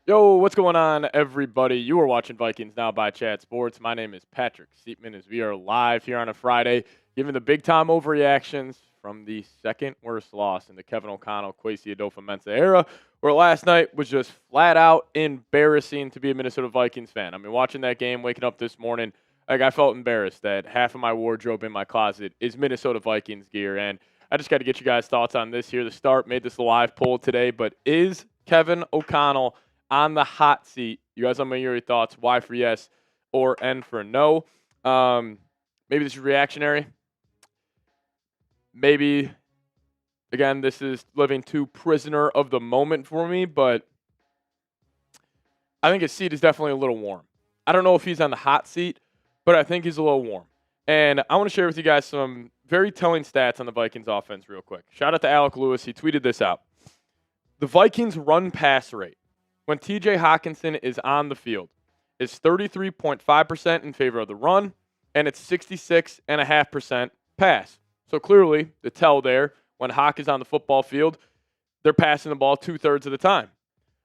Yo, what's going on, everybody? You are watching Vikings Now by Chat Sports. My name is Patrick Siepman as we are live here on a Friday, giving the big-time overreactions from the second worst loss in the Kevin O'Connell, Kwesi Adofo-Mensah era, where last night was just flat-out embarrassing to be a Minnesota Vikings fan. I mean, watching that game, waking up this morning, I felt embarrassed that half of my wardrobe in my closet is Minnesota Vikings gear, and I just got to get you guys' thoughts on this here. The start made this a live poll today, but is Kevin O'Connell on the hot seat? You guys let me hear your thoughts. Y for yes or N for no. Maybe this is reactionary. Maybe, again, this is living too prisoner of the moment for me, but I think his seat is definitely a little warm. I don't know if he's on the hot seat, but I think he's a little warm. And I want to share with you guys some very telling stats on the Vikings offense real quick. Shout out to Alec Lewis. He tweeted this out. The Vikings run-pass rate when T.J. Hockenson is on the field is 33.5% in favor of the run, and it's 66.5% pass. So clearly, the tell there, when Hawk is on the football field, they're passing the ball two-thirds of the time.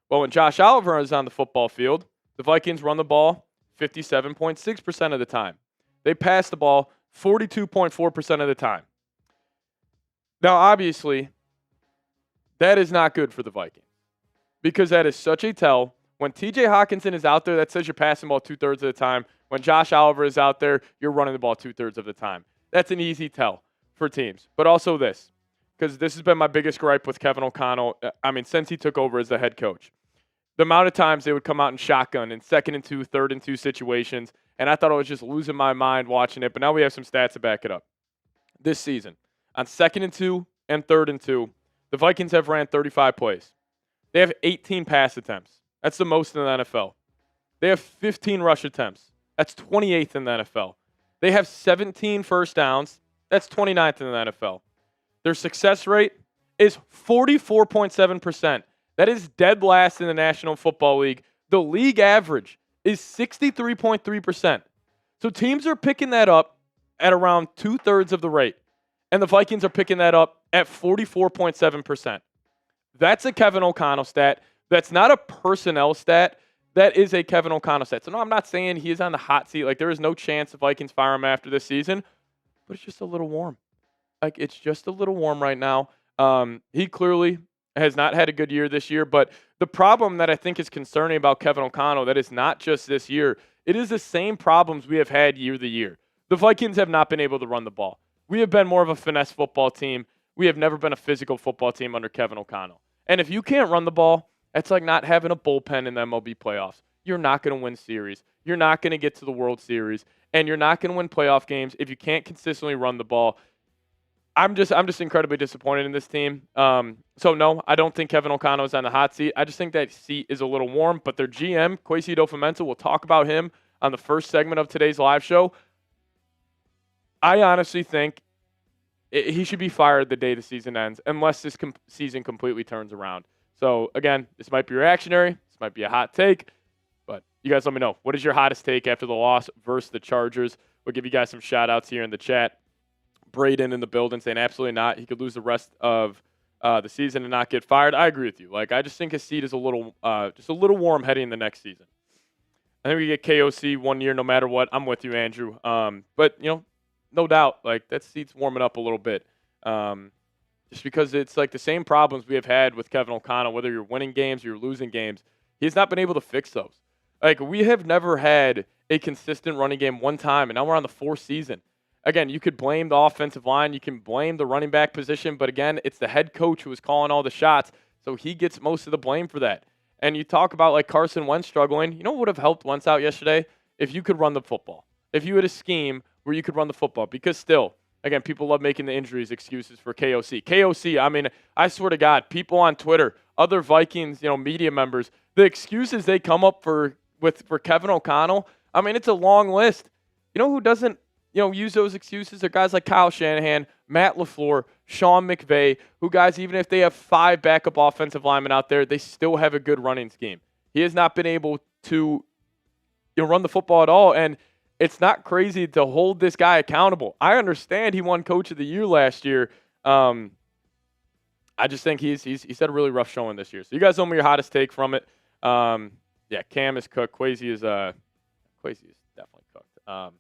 Well, when Josh Oliver is on the football field, the Vikings run the ball 57.6% of the time. They pass the ball 42.4% of the time. Now, obviously, that is not good for the Vikings, because that is such a tell. When T.J. Hockenson is out there, that says you're passing the ball two-thirds of the time. When Josh Oliver is out there, you're running the ball two-thirds of the time. That's an easy tell for teams. But also this, because this has been my biggest gripe with Kevin O'Connell, since he took over as the head coach. The amount of times they would come out in shotgun in 2nd and 2, 3rd and 2 situations, and I thought I was just losing my mind watching it, but now we have some stats to back it up. This season, on 2nd and 2 and 3rd and 2, the Vikings have ran 35 plays. They have 18 pass attempts. That's the most in the NFL. They have 15 rush attempts. That's 28th in the NFL. They have 17 first downs. That's 29th in the NFL. Their success rate is 44.7%. That is dead last in the National Football League. The league average is 63.3%. So teams are picking that up at around two-thirds of the rate, and the Vikings are picking that up at 44.7%. That's a Kevin O'Connell stat. That's not a personnel stat. That is a Kevin O'Connell stat. So, no, I'm not saying he is on the hot seat. Like, there is no chance the Vikings fire him after this season, but it's just a little warm. Like, it's just a little warm right now. He clearly has not had a good year this year, but the problem that I think is concerning about Kevin O'Connell, that is not just this year, it is the same problems we have had year to year. The Vikings have not been able to run the ball. We have been more of a finesse football team. We have never been a physical football team under Kevin O'Connell. And if you can't run the ball, it's like not having a bullpen in the MLB playoffs. You're not going to win series. You're not going to get to the World Series. And you're not going to win playoff games if you can't consistently run the ball. I'm just incredibly disappointed in this team. So, no, I don't think Kevin O'Connell is on the hot seat. I just think that seat is a little warm. But their GM, Kwesi Adofo-Mensah, we'll talk about him on the first segment of today's live show. I honestly think he should be fired the day the season ends, unless this season completely turns around. So, again, this might be reactionary. This might be a hot take. But you guys let me know. What is your hottest take after the loss versus the Chargers? We'll give you guys some shout-outs here in the chat. Braden in the building saying absolutely not. He could lose the rest of the season and not get fired. I agree with you. Like, I just think his seat is just a little warm heading in the next season. I think we get KOC 1 year no matter what. I'm with you, Andrew. But, no doubt, like, that seat's warming up a little bit. Just because it's like the same problems we have had with Kevin O'Connell, whether you're winning games or you're losing games. He's not been able to fix those. Like, we have never had a consistent running game one time, and now we're on the 4th season. Again, you could blame the offensive line. You can blame the running back position. But, again, it's the head coach who is calling all the shots, so he gets most of the blame for that. And you talk about, like, Carson Wentz struggling. You know what would have helped Wentz out yesterday? If you could run the football. If you had a scheme where you could run the football. Because still, again, people love making the injuries excuses for KOC. KOC, I swear to God, people on Twitter, other Vikings, media members, the excuses they come up for Kevin O'Connell, it's a long list. You know who doesn't use those excuses? Are guys like Kyle Shanahan, Matt LaFleur, Sean McVay, who guys, even if they have 5 backup offensive linemen out there, they still have a good running scheme. He has not been able to run the football at all, and it's not crazy to hold this guy accountable. I understand he won Coach of the Year last year. I just think he's had a really rough showing this year. So you guys know me your hottest take from it. Yeah, Cam is cooked. Kwesi is definitely cooked.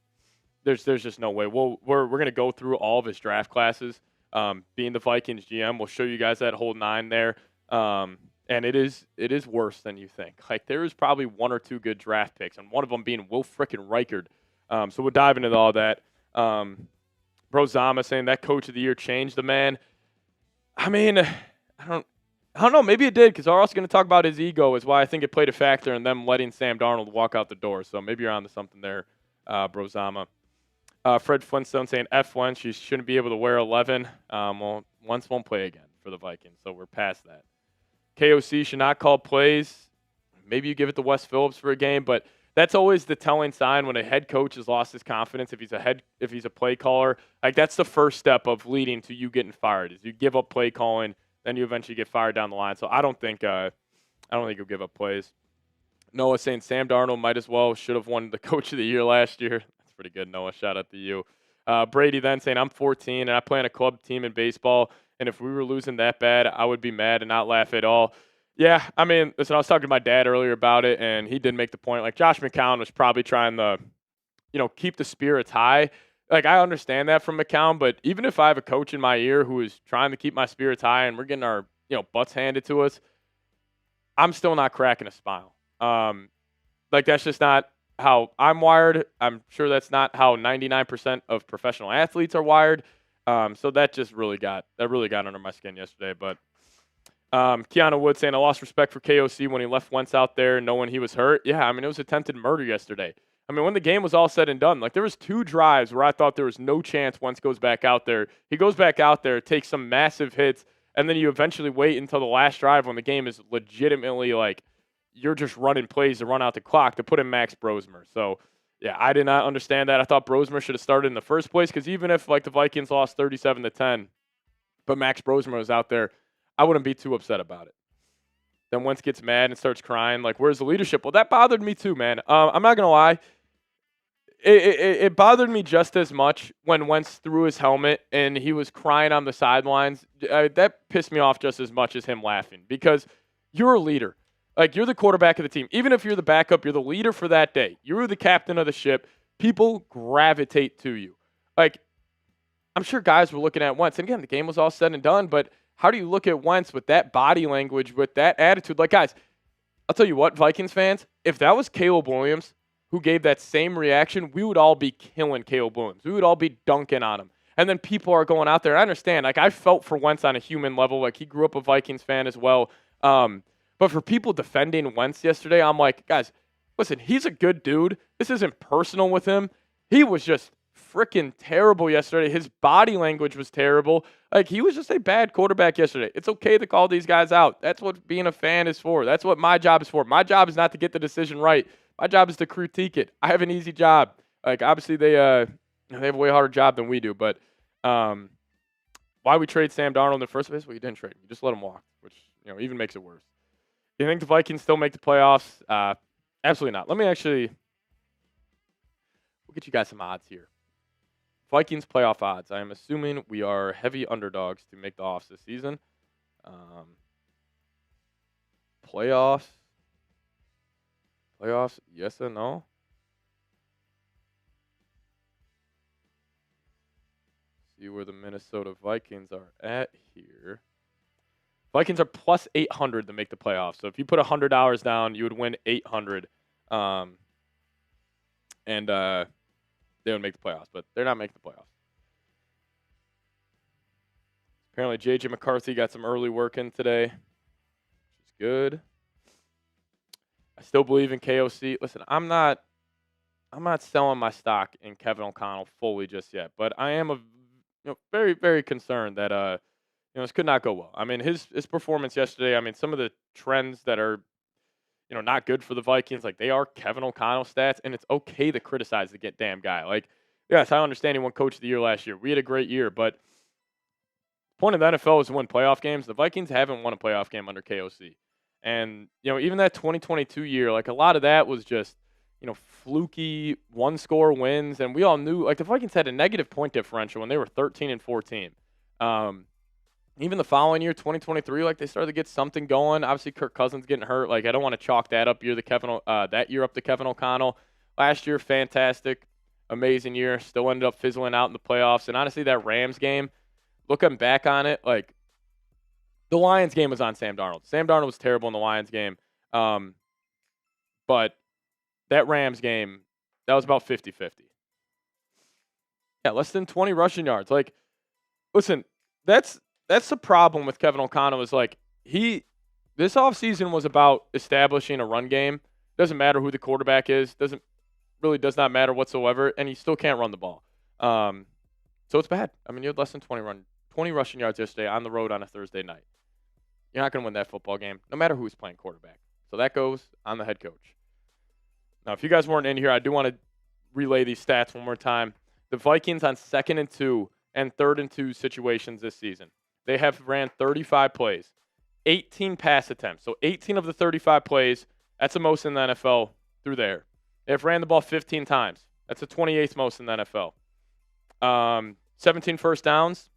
There's just no way. We're gonna go through all of his draft classes. Being the Vikings GM, we'll show you guys that whole 9 there. And it is worse than you think. Like, there is probably 1 or 2 good draft picks, and one of them being Will frickin' Reichard. So we'll dive into all that. Bro Zama saying that coach of the year changed the man. I mean, I don't know. Maybe it did, because we're also going to talk about his ego is why I think it played a factor in them letting Sam Darnold walk out the door. So maybe you're onto something there, Bro Zama. Fred Flintstone saying F1, she shouldn't be able to wear 11. Well, Wentz won't play again for the Vikings, so we're past that. KOC should not call plays. Maybe you give it to Wes Phillips for a game, but that's always the telling sign when a head coach has lost his confidence. If he's a play caller, like, that's the first step of leading to you getting fired. Is you give up play calling, then you eventually get fired down the line. So I don't think you'll give up plays. Noah saying Sam Darnold might as well should have won the coach of the year last year. That's pretty good, Noah. Shout out to you. Brady then saying I'm 14 and I play on a club team in baseball, and if we were losing that bad, I would be mad and not laugh at all. Yeah, I mean, listen, I was talking to my dad earlier about it, and he did make the point. Like, Josh McCown was probably trying to, keep the spirits high. Like, I understand that from McCown, but even if I have a coach in my ear who is trying to keep my spirits high and we're getting our, butts handed to us, I'm still not cracking a smile. Like, that's just not how I'm wired. I'm sure that's not how 99% of professional athletes are wired. So that just really got under my skin yesterday, but. Keanu Wood saying, I lost respect for KOC when he left Wentz out there knowing he was hurt. Yeah, I mean, it was attempted murder yesterday. I mean, when the game was all said and done, like, there was 2 drives where I thought there was no chance Wentz goes back out there. He goes back out there, takes some massive hits, and then you eventually wait until the last drive when the game is legitimately, like, you're just running plays to run out the clock to put in Max Brosmer. So, yeah, I did not understand that. I thought Brosmer should have started in the first place, because even if, like, the Vikings lost 37-10, but Max Brosmer was out there, I wouldn't be too upset about it. Then Wentz gets mad and starts crying, like, where's the leadership? Well, that bothered me too, man. I'm not going to lie. It bothered me just as much when Wentz threw his helmet and he was crying on the sidelines. That pissed me off just as much as him laughing, because you're a leader. Like, you're the quarterback of the team. Even if you're the backup, you're the leader for that day. You're the captain of the ship. People gravitate to you. Like, I'm sure guys were looking at Wentz. And again, the game was all said and done, but how do you look at Wentz with that body language, with that attitude? Like, guys, I'll tell you what, Vikings fans, if that was Caleb Williams who gave that same reaction, we would all be killing Caleb Williams. We would all be dunking on him. And then people are going out there. I understand. Like, I felt for Wentz on a human level. Like, he grew up a Vikings fan as well. But for people defending Wentz yesterday, I'm like, guys, listen, he's a good dude. This isn't personal with him. He was just freaking terrible yesterday. His body language was terrible. Like, he was just a bad quarterback yesterday. It's okay to call these guys out. That's what being a fan is for. That's what my job is for. My job is not to get the decision right. My job is to critique it. I have an easy job. Like, obviously they have a way harder job than we do. But why we trade Sam Darnold in the first place? Well, you didn't trade him. You just let him walk, which even makes it worse. Do you think the Vikings still make the playoffs? Absolutely not. We'll get you guys some odds here. Vikings playoff odds. I am assuming we are heavy underdogs to make the offs this season. Playoffs, yes or no? See where the Minnesota Vikings are at here. Vikings are plus 800 to make the playoffs. So if you put $100 down, you would win 800. They would make the playoffs, but they're not making the playoffs. Apparently, J.J. McCarthy got some early work in today, which is good. I still believe in KOC. Listen, I'm not selling my stock in Kevin O'Connell fully just yet, but I am very, very concerned that this could not go well. I mean, his performance yesterday. I mean, some of the trends that are not good for the Vikings. Like, they are Kevin O'Connell stats, and it's okay to criticize the damn guy. Like, yes, I understand he won Coach of the Year last year. We had a great year, but the point of the NFL is to win playoff games. The Vikings haven't won a playoff game under KOC. And, even that 2022 year, like, a lot of that was just, fluky one-score wins. And we all knew, like, the Vikings had a negative point differential when they were 13-14. Even the following year, 2023, like they started to get something going. Obviously, Kirk Cousins getting hurt. Like I don't want to chalk that up that year up to Kevin O'Connell. Last year, fantastic, amazing year. Still ended up fizzling out in the playoffs. And honestly, that Rams game, looking back on it, like the Lions game was on Sam Darnold. Sam Darnold was terrible in the Lions game. But that Rams game, that was about 50-50. Yeah, less than 20 rushing yards. Like, listen, that's the problem with Kevin O'Connell is like this offseason was about establishing a run game. Doesn't matter who the quarterback is. Does not matter whatsoever, and he still can't run the ball. So it's bad. I mean, you had less than 20 rushing yards yesterday on the road on a Thursday night. You're not going to win that football game, no matter who's playing quarterback. So that goes on the head coach. Now, if you guys weren't in here, I do want to relay these stats one more time. The Vikings on 2nd and 2 and 3rd and 2 situations this season. They have ran 35 plays, 18 pass attempts. So 18 of the 35 plays, that's the most in the NFL through there. They have ran the ball 15 times. That's the 28th most in the NFL. 17 first downs,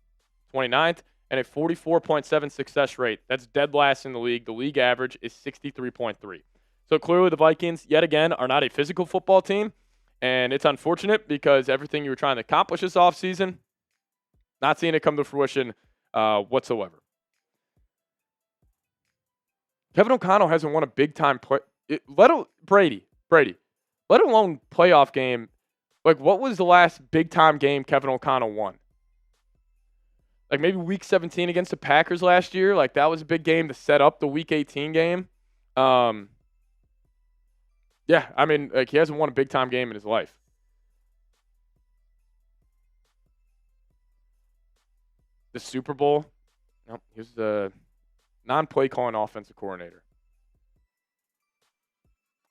29th, and a 44.7 success rate. That's dead last in the league. The league average is 63.3. So clearly the Vikings, yet again, are not a physical football team. And it's unfortunate because everything you were trying to accomplish this offseason, not seeing it come to fruition whatsoever. Kevin O'Connell hasn't won a big-time Brady, let alone playoff game. Like, what was the last big-time game Kevin O'Connell won? Like, maybe Week 17 against the Packers last year. Like, that was a big game to set up the Week 18 game. Yeah, I mean, like he hasn't won a big-time game in his life. The Super Bowl, no, he was the non-play calling offensive coordinator.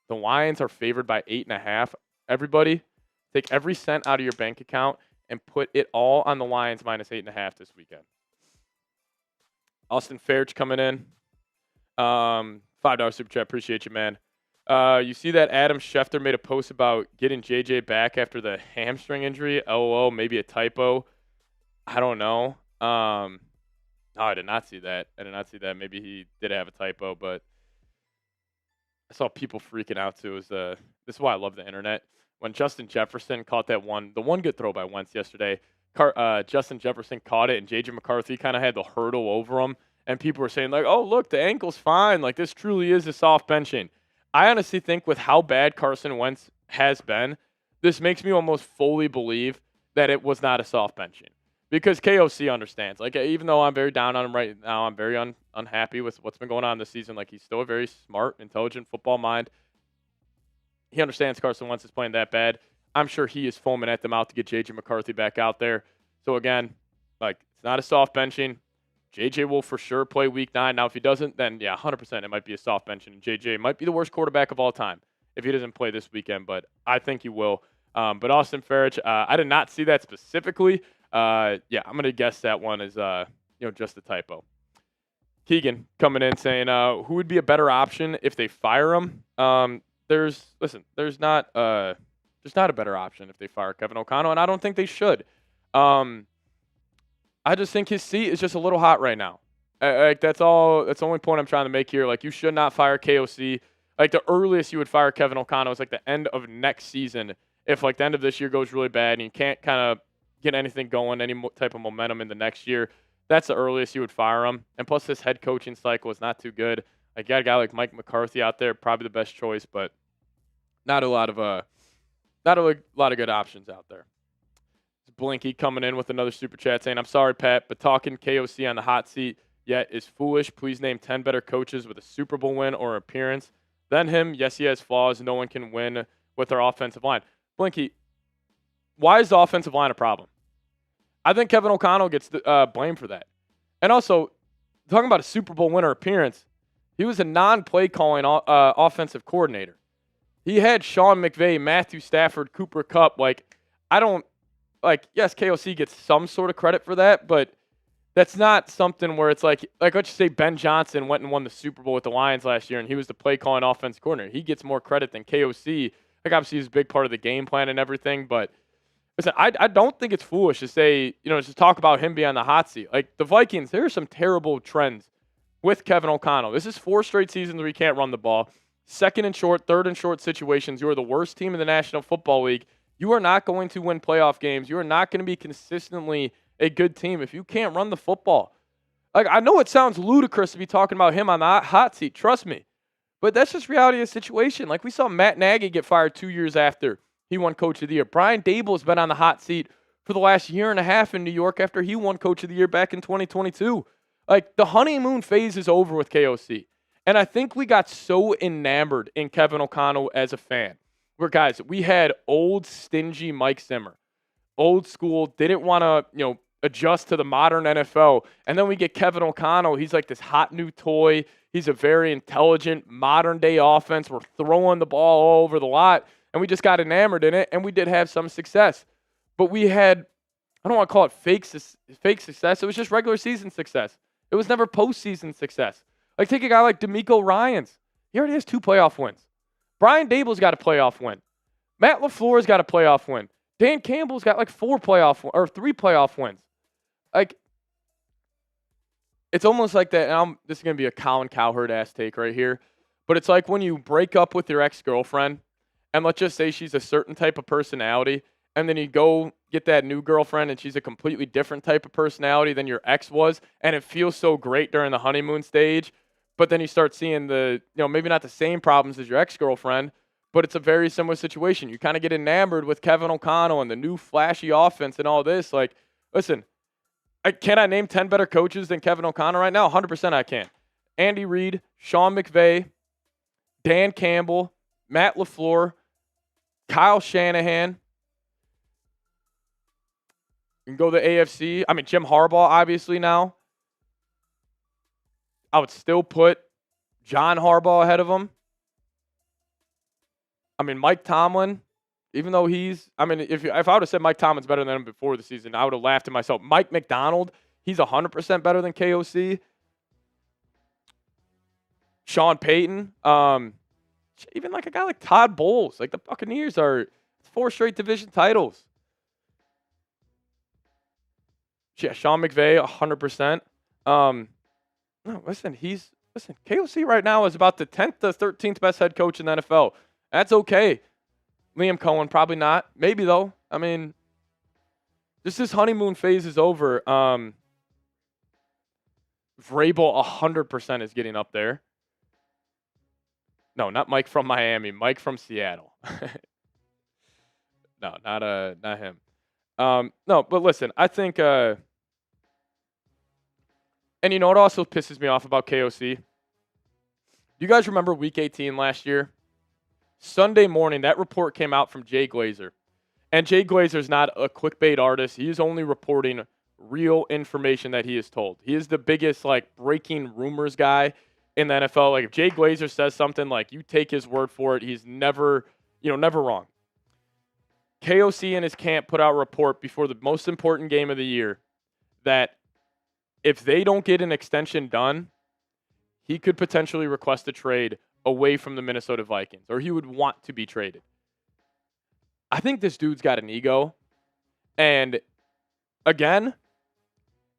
The Lions are favored by 8.5. Everybody, take every cent out of your bank account and put it all on the Lions minus 8.5 this weekend. Austin Fairch coming in. $5 super chat. Appreciate you, man. You see that Adam Schefter made a post about getting JJ back after the hamstring injury. LOL, maybe a typo. I don't know. No, I did not see that. Maybe he did have a typo, but I saw people freaking out too. This is why I love the internet. When Justin Jefferson caught the one good throw by Wentz yesterday, Justin Jefferson caught it, and J.J. McCarthy kind of had to hurdle over him, and people were saying, like, oh, look, the ankle's fine. Like, this truly is a soft benching. I honestly think with how bad Carson Wentz has been, this makes me almost fully believe that it was not a soft benching. Because KOC understands. Like, even though I'm very down on him right now, I'm very unhappy with what's been going on this season. Like, he's still a very smart, intelligent football mind. He understands Carson Wentz is playing that bad. I'm sure he is foaming at the mouth to get J.J. McCarthy back out there. So, again, like, it's not a soft benching. J.J. will for sure play Week 9. Now, if he doesn't, then, yeah, 100% it might be a soft benching. And J.J. might be the worst quarterback of all time if he doesn't play this weekend, but I think he will. But Austin Fairch, I did not see that specifically. I'm going to guess that one is just a typo. Keegan coming in saying, who would be a better option if they fire him? There's not a better option if they fire Kevin O'Connell, and I don't think they should. I just think his seat is just a little hot right now. Like that's all. That's the only point I'm trying to make here. Like you should not fire KOC. Like the earliest you would fire Kevin O'Connell is like the end of next season. If like the end of this year goes really bad and you can't kind of get anything going, any type of momentum in the next year, that's the earliest you would fire him. And plus, this head coaching cycle is not too good. Like, you got a guy like Mike McCarthy out there, probably the best choice, but not a lot of good options out there. It's Blinky coming in with another super chat saying, "I'm sorry, Pat, but talking KOC on the hot seat yet is foolish. Please name 10 better coaches with a Super Bowl win or appearance than him. Yes, he has flaws. No one can win with our offensive line." Blinky, why is the offensive line a problem? I think Kevin O'Connell gets blamed for that. And also, talking about a Super Bowl winner appearance, he was a non-play calling offensive coordinator. He had Sean McVay, Matthew Stafford, Cooper Kupp. Yes, KOC gets some sort of credit for that, but that's not something where it's like let's just say Ben Johnson went and won the Super Bowl with the Lions last year, and he was the play calling offensive coordinator. He gets more credit than KOC. Like, obviously, he's a big part of the game plan and everything, but Listen, I don't think it's foolish to say, just talk about him being on the hot seat. Like, the Vikings, there are some terrible trends with Kevin O'Connell. This is 4 straight seasons where he can't run the ball. Second and short, third and short situations. You are the worst team in the National Football League. You are not going to win playoff games. You are not going to be consistently a good team if you can't run the football. Like, I know it sounds ludicrous to be talking about him on the hot seat. Trust me. But that's just reality of the situation. Like, we saw Matt Nagy get fired 2 years after he won Coach of the Year. Brian Daboll has been on the hot seat for the last year and a half in New York after he won Coach of the Year back in 2022. Like, the honeymoon phase is over with KOC. And I think we got so enamored in Kevin O'Connell as a fan. Where, guys, we had old, stingy Mike Zimmer. Old school, didn't want to, adjust to the modern NFL. And then we get Kevin O'Connell. He's like this hot new toy. He's a very intelligent, modern-day offense. We're throwing the ball all over the lot. And we just got enamored in it, and we did have some success. But we had, I don't want to call it fake success. It was just regular season success. It was never postseason success. Like, take a guy like DeMeco Ryans. He already has 2 playoff wins. Brian Daboll's got a playoff win. Matt LaFleur's got a playoff win. Dan Campbell's got like 3 playoff wins. Like, it's almost like that, and this is going to be a Colin Cowherd-ass take right here, but it's like when you break up with your ex-girlfriend, and let's just say she's a certain type of personality, and then you go get that new girlfriend, and she's a completely different type of personality than your ex was, and it feels so great during the honeymoon stage, but then you start seeing maybe not the same problems as your ex-girlfriend, but it's a very similar situation. You kind of get enamored with Kevin O'Connell and the new flashy offense and all this. Like, listen, can I name 10 better coaches than Kevin O'Connell right now? 100% I can. Andy Reid, Sean McVay, Dan Campbell, Matt LaFleur, Kyle Shanahan. You can go to the AFC. I mean, Jim Harbaugh, obviously, now. I would still put John Harbaugh ahead of him. I mean, Mike Tomlin, even though if I would have said Mike Tomlin's better than him before the season, I would have laughed at myself. Mike McDonald, he's 100% better than KOC. Sean Payton, even like a guy like Todd Bowles. Like, the Buccaneers are 4 straight division titles. Yeah, Sean McVay, 100%. No, listen, KOC right now is about the 10th to 13th best head coach in the NFL. That's okay. Liam Cohen, probably not. Maybe, though. I mean, just this honeymoon phase is over. Vrabel, 100% is getting up there. No, not Mike from Miami. Mike from Seattle. No, not him. No, but listen, I think, and you know what also pisses me off about KOC? Do you guys remember Week 18 last year? Sunday morning, that report came out from Jay Glazer. And Jay Glazer's not a clickbait artist. He is only reporting real information that he is told. He is the biggest, breaking rumors guy in the NFL. Like, if Jay Glazer says something, you take his word for it. He's never wrong. KOC and his camp put out a report before the most important game of the year that if they don't get an extension done, he could potentially request a trade away from the Minnesota Vikings, or he would want to be traded. I think this dude's got an ego. And again,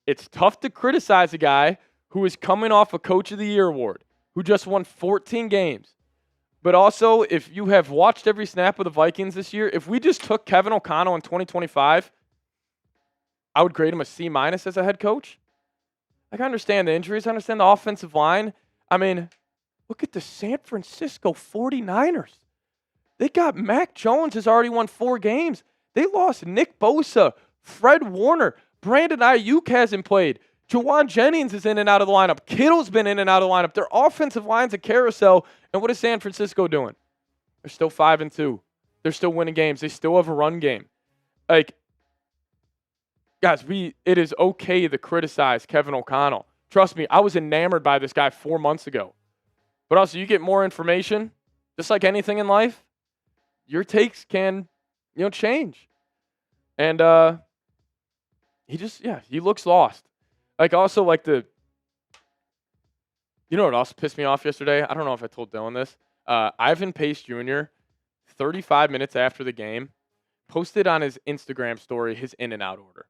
it's tough to criticize a guy who is coming off a Coach of the Year award, who just won 14 games. But also, if you have watched every snap of the Vikings this year, if we just took Kevin O'Connell in 2025, I would grade him a C- as a head coach. I understand the injuries. I understand the offensive line. I mean, look at the San Francisco 49ers. They got Mac Jones has already won 4 games. They lost Nick Bosa, Fred Warner, Brandon Ayuk hasn't played. Juwan Jennings is in and out of the lineup. Kittle's been in and out of the lineup. Their offensive line's a carousel. And what is San Francisco doing? They're still 5-2. They're still winning games. They still have a run game. Guys, it is okay to criticize Kevin O'Connell. Trust me, I was enamored by this guy 4 months ago. But also, you get more information, just like anything in life, your takes can, change. And he looks lost. You know what also pissed me off yesterday? I don't know if I told Dylan this. Ivan Pace Jr., 35 minutes after the game, posted on his Instagram story his in-and-out order.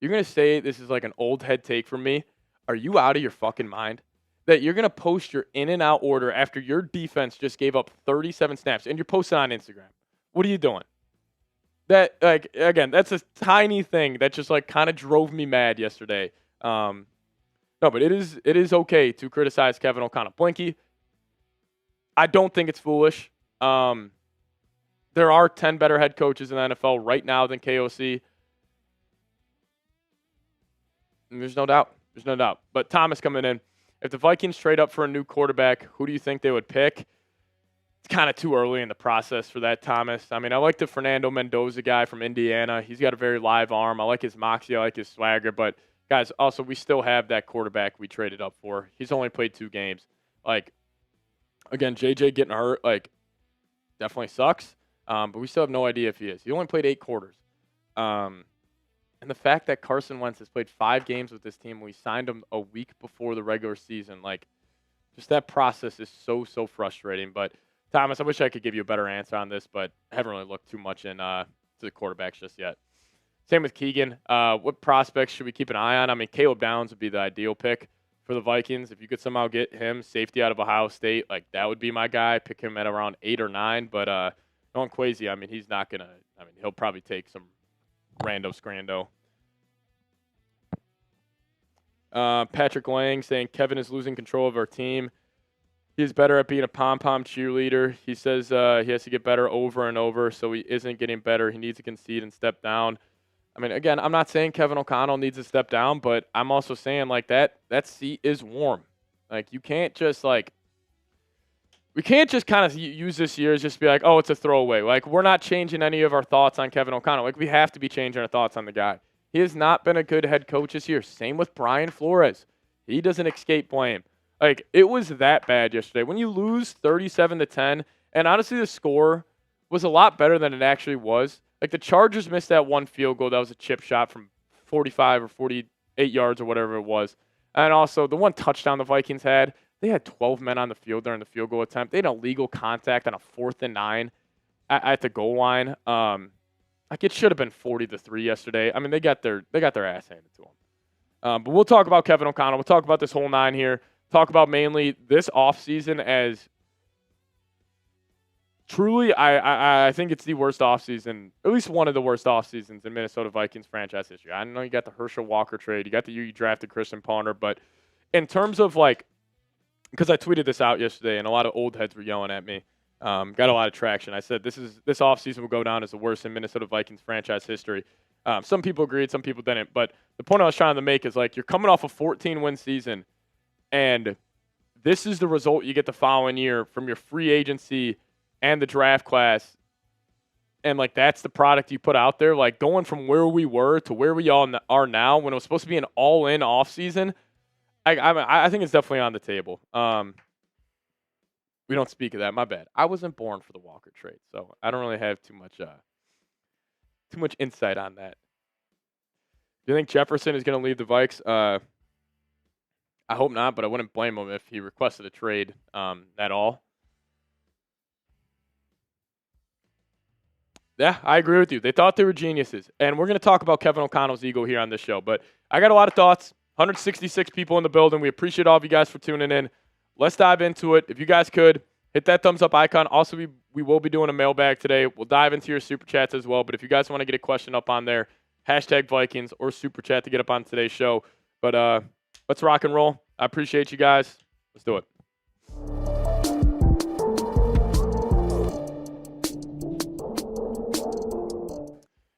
You're going to say this is like an old head take from me? Are you out of your fucking mind? That you're going to post your in-and-out order after your defense just gave up 37 snaps and you're posting on Instagram. What are you doing? That, like, again, that's a tiny thing that just, like, kind of drove me mad yesterday. No, but it is okay to criticize Kevin O'Connell. Blinky, I don't think it's foolish. There are 10 better head coaches in the NFL right now than KOC. And there's no doubt. There's no doubt. But Thomas coming in. If the Vikings trade up for a new quarterback, who do you think they would pick? It's kind of too early in the process for that, Thomas. I mean, I like the Fernando Mendoza guy from Indiana. He's got a very live arm. I like his moxie. I like his swagger. But, guys, also, we still have that quarterback we traded up for. He's only played 2 games. Like, again, JJ getting hurt, like, definitely sucks. But we still have no idea if he is. He only played 8 quarters. And the fact that Carson Wentz has played 5 games with this team, we signed him a week before the regular season. Like, just that process is so frustrating. But, Thomas, I wish I could give you a better answer on this, but I haven't really looked too much to the quarterbacks just yet. Same with Keegan. What prospects should we keep an eye on? I mean, Caleb Downs would be the ideal pick for the Vikings. If you could somehow get him, safety out of Ohio State, like, that would be my guy. Pick him at around 8 or 9. But Nolan Kwesi, I mean, he's not going to – I mean, he'll probably take some rando scrando. Patrick Lang saying Kevin is losing control of our team. He's better at being a pom-pom cheerleader. He says he has to get better over and over, so he isn't getting better. He needs to concede and step down. I mean, again, I'm not saying Kevin O'Connell needs to step down, but I'm also saying, like, that seat is warm. Like, you can't just, like, we can't just kind of use this year as just be like, oh, it's a throwaway. Like, we're not changing any of our thoughts on Kevin O'Connell. Like, we have to be changing our thoughts on the guy. He has not been a good head coach this year. Same with Brian Flores. He doesn't escape blame. Like, it was that bad yesterday. When you lose 37-10, and honestly the score was a lot better than it actually was. Like, the Chargers missed that one field goal. That was a chip shot from 45 or 48 yards or whatever it was. And also, the one touchdown the Vikings had, they had 12 men on the field during the field goal attempt. They had illegal contact on a 4th and 9 at the goal line. Like, it should have been 40-3 yesterday. I mean, they got their ass handed to them. But we'll talk about Kevin O'Connell. We'll talk about this whole 9 here. Talk about mainly this offseason as truly, I think it's the worst offseason, at least one of the worst offseasons in Minnesota Vikings franchise history. I know you got the Herschel Walker trade. You got the year you drafted Christian Ponder. But in terms of, like, because I tweeted this out yesterday and a lot of old heads were yelling at me. Got a lot of traction. I said this offseason will go down as the worst in Minnesota Vikings franchise history. Some people agreed, some people didn't. But the point I was trying to make is, like, you're coming off a 14-win season, and this is the result you get the following year from your free agency and the draft class. And, like, that's the product you put out there. Like, going from where we were to where we all are now when it was supposed to be an all-in offseason, I think it's definitely on the table. We don't speak of that. My bad. I wasn't born for the Walker trade, so I don't really have too much insight on that. Do you think Jefferson is going to leave the Vikes? I hope not, but I wouldn't blame him if he requested a trade at all. Yeah, I agree with you. They thought they were geniuses. And we're going to talk about Kevin O'Connell's ego here on this show. But I got a lot of thoughts. 166 people in the building. We appreciate all of you guys for tuning in. Let's dive into it. If you guys could, hit that thumbs up icon. Also, we will be doing a mailbag today. We'll dive into your super chats as well. But if you guys want to get a question up on there, hashtag Vikings or super chat to get up on today's show. But let's rock and roll. I appreciate you guys. Let's do it.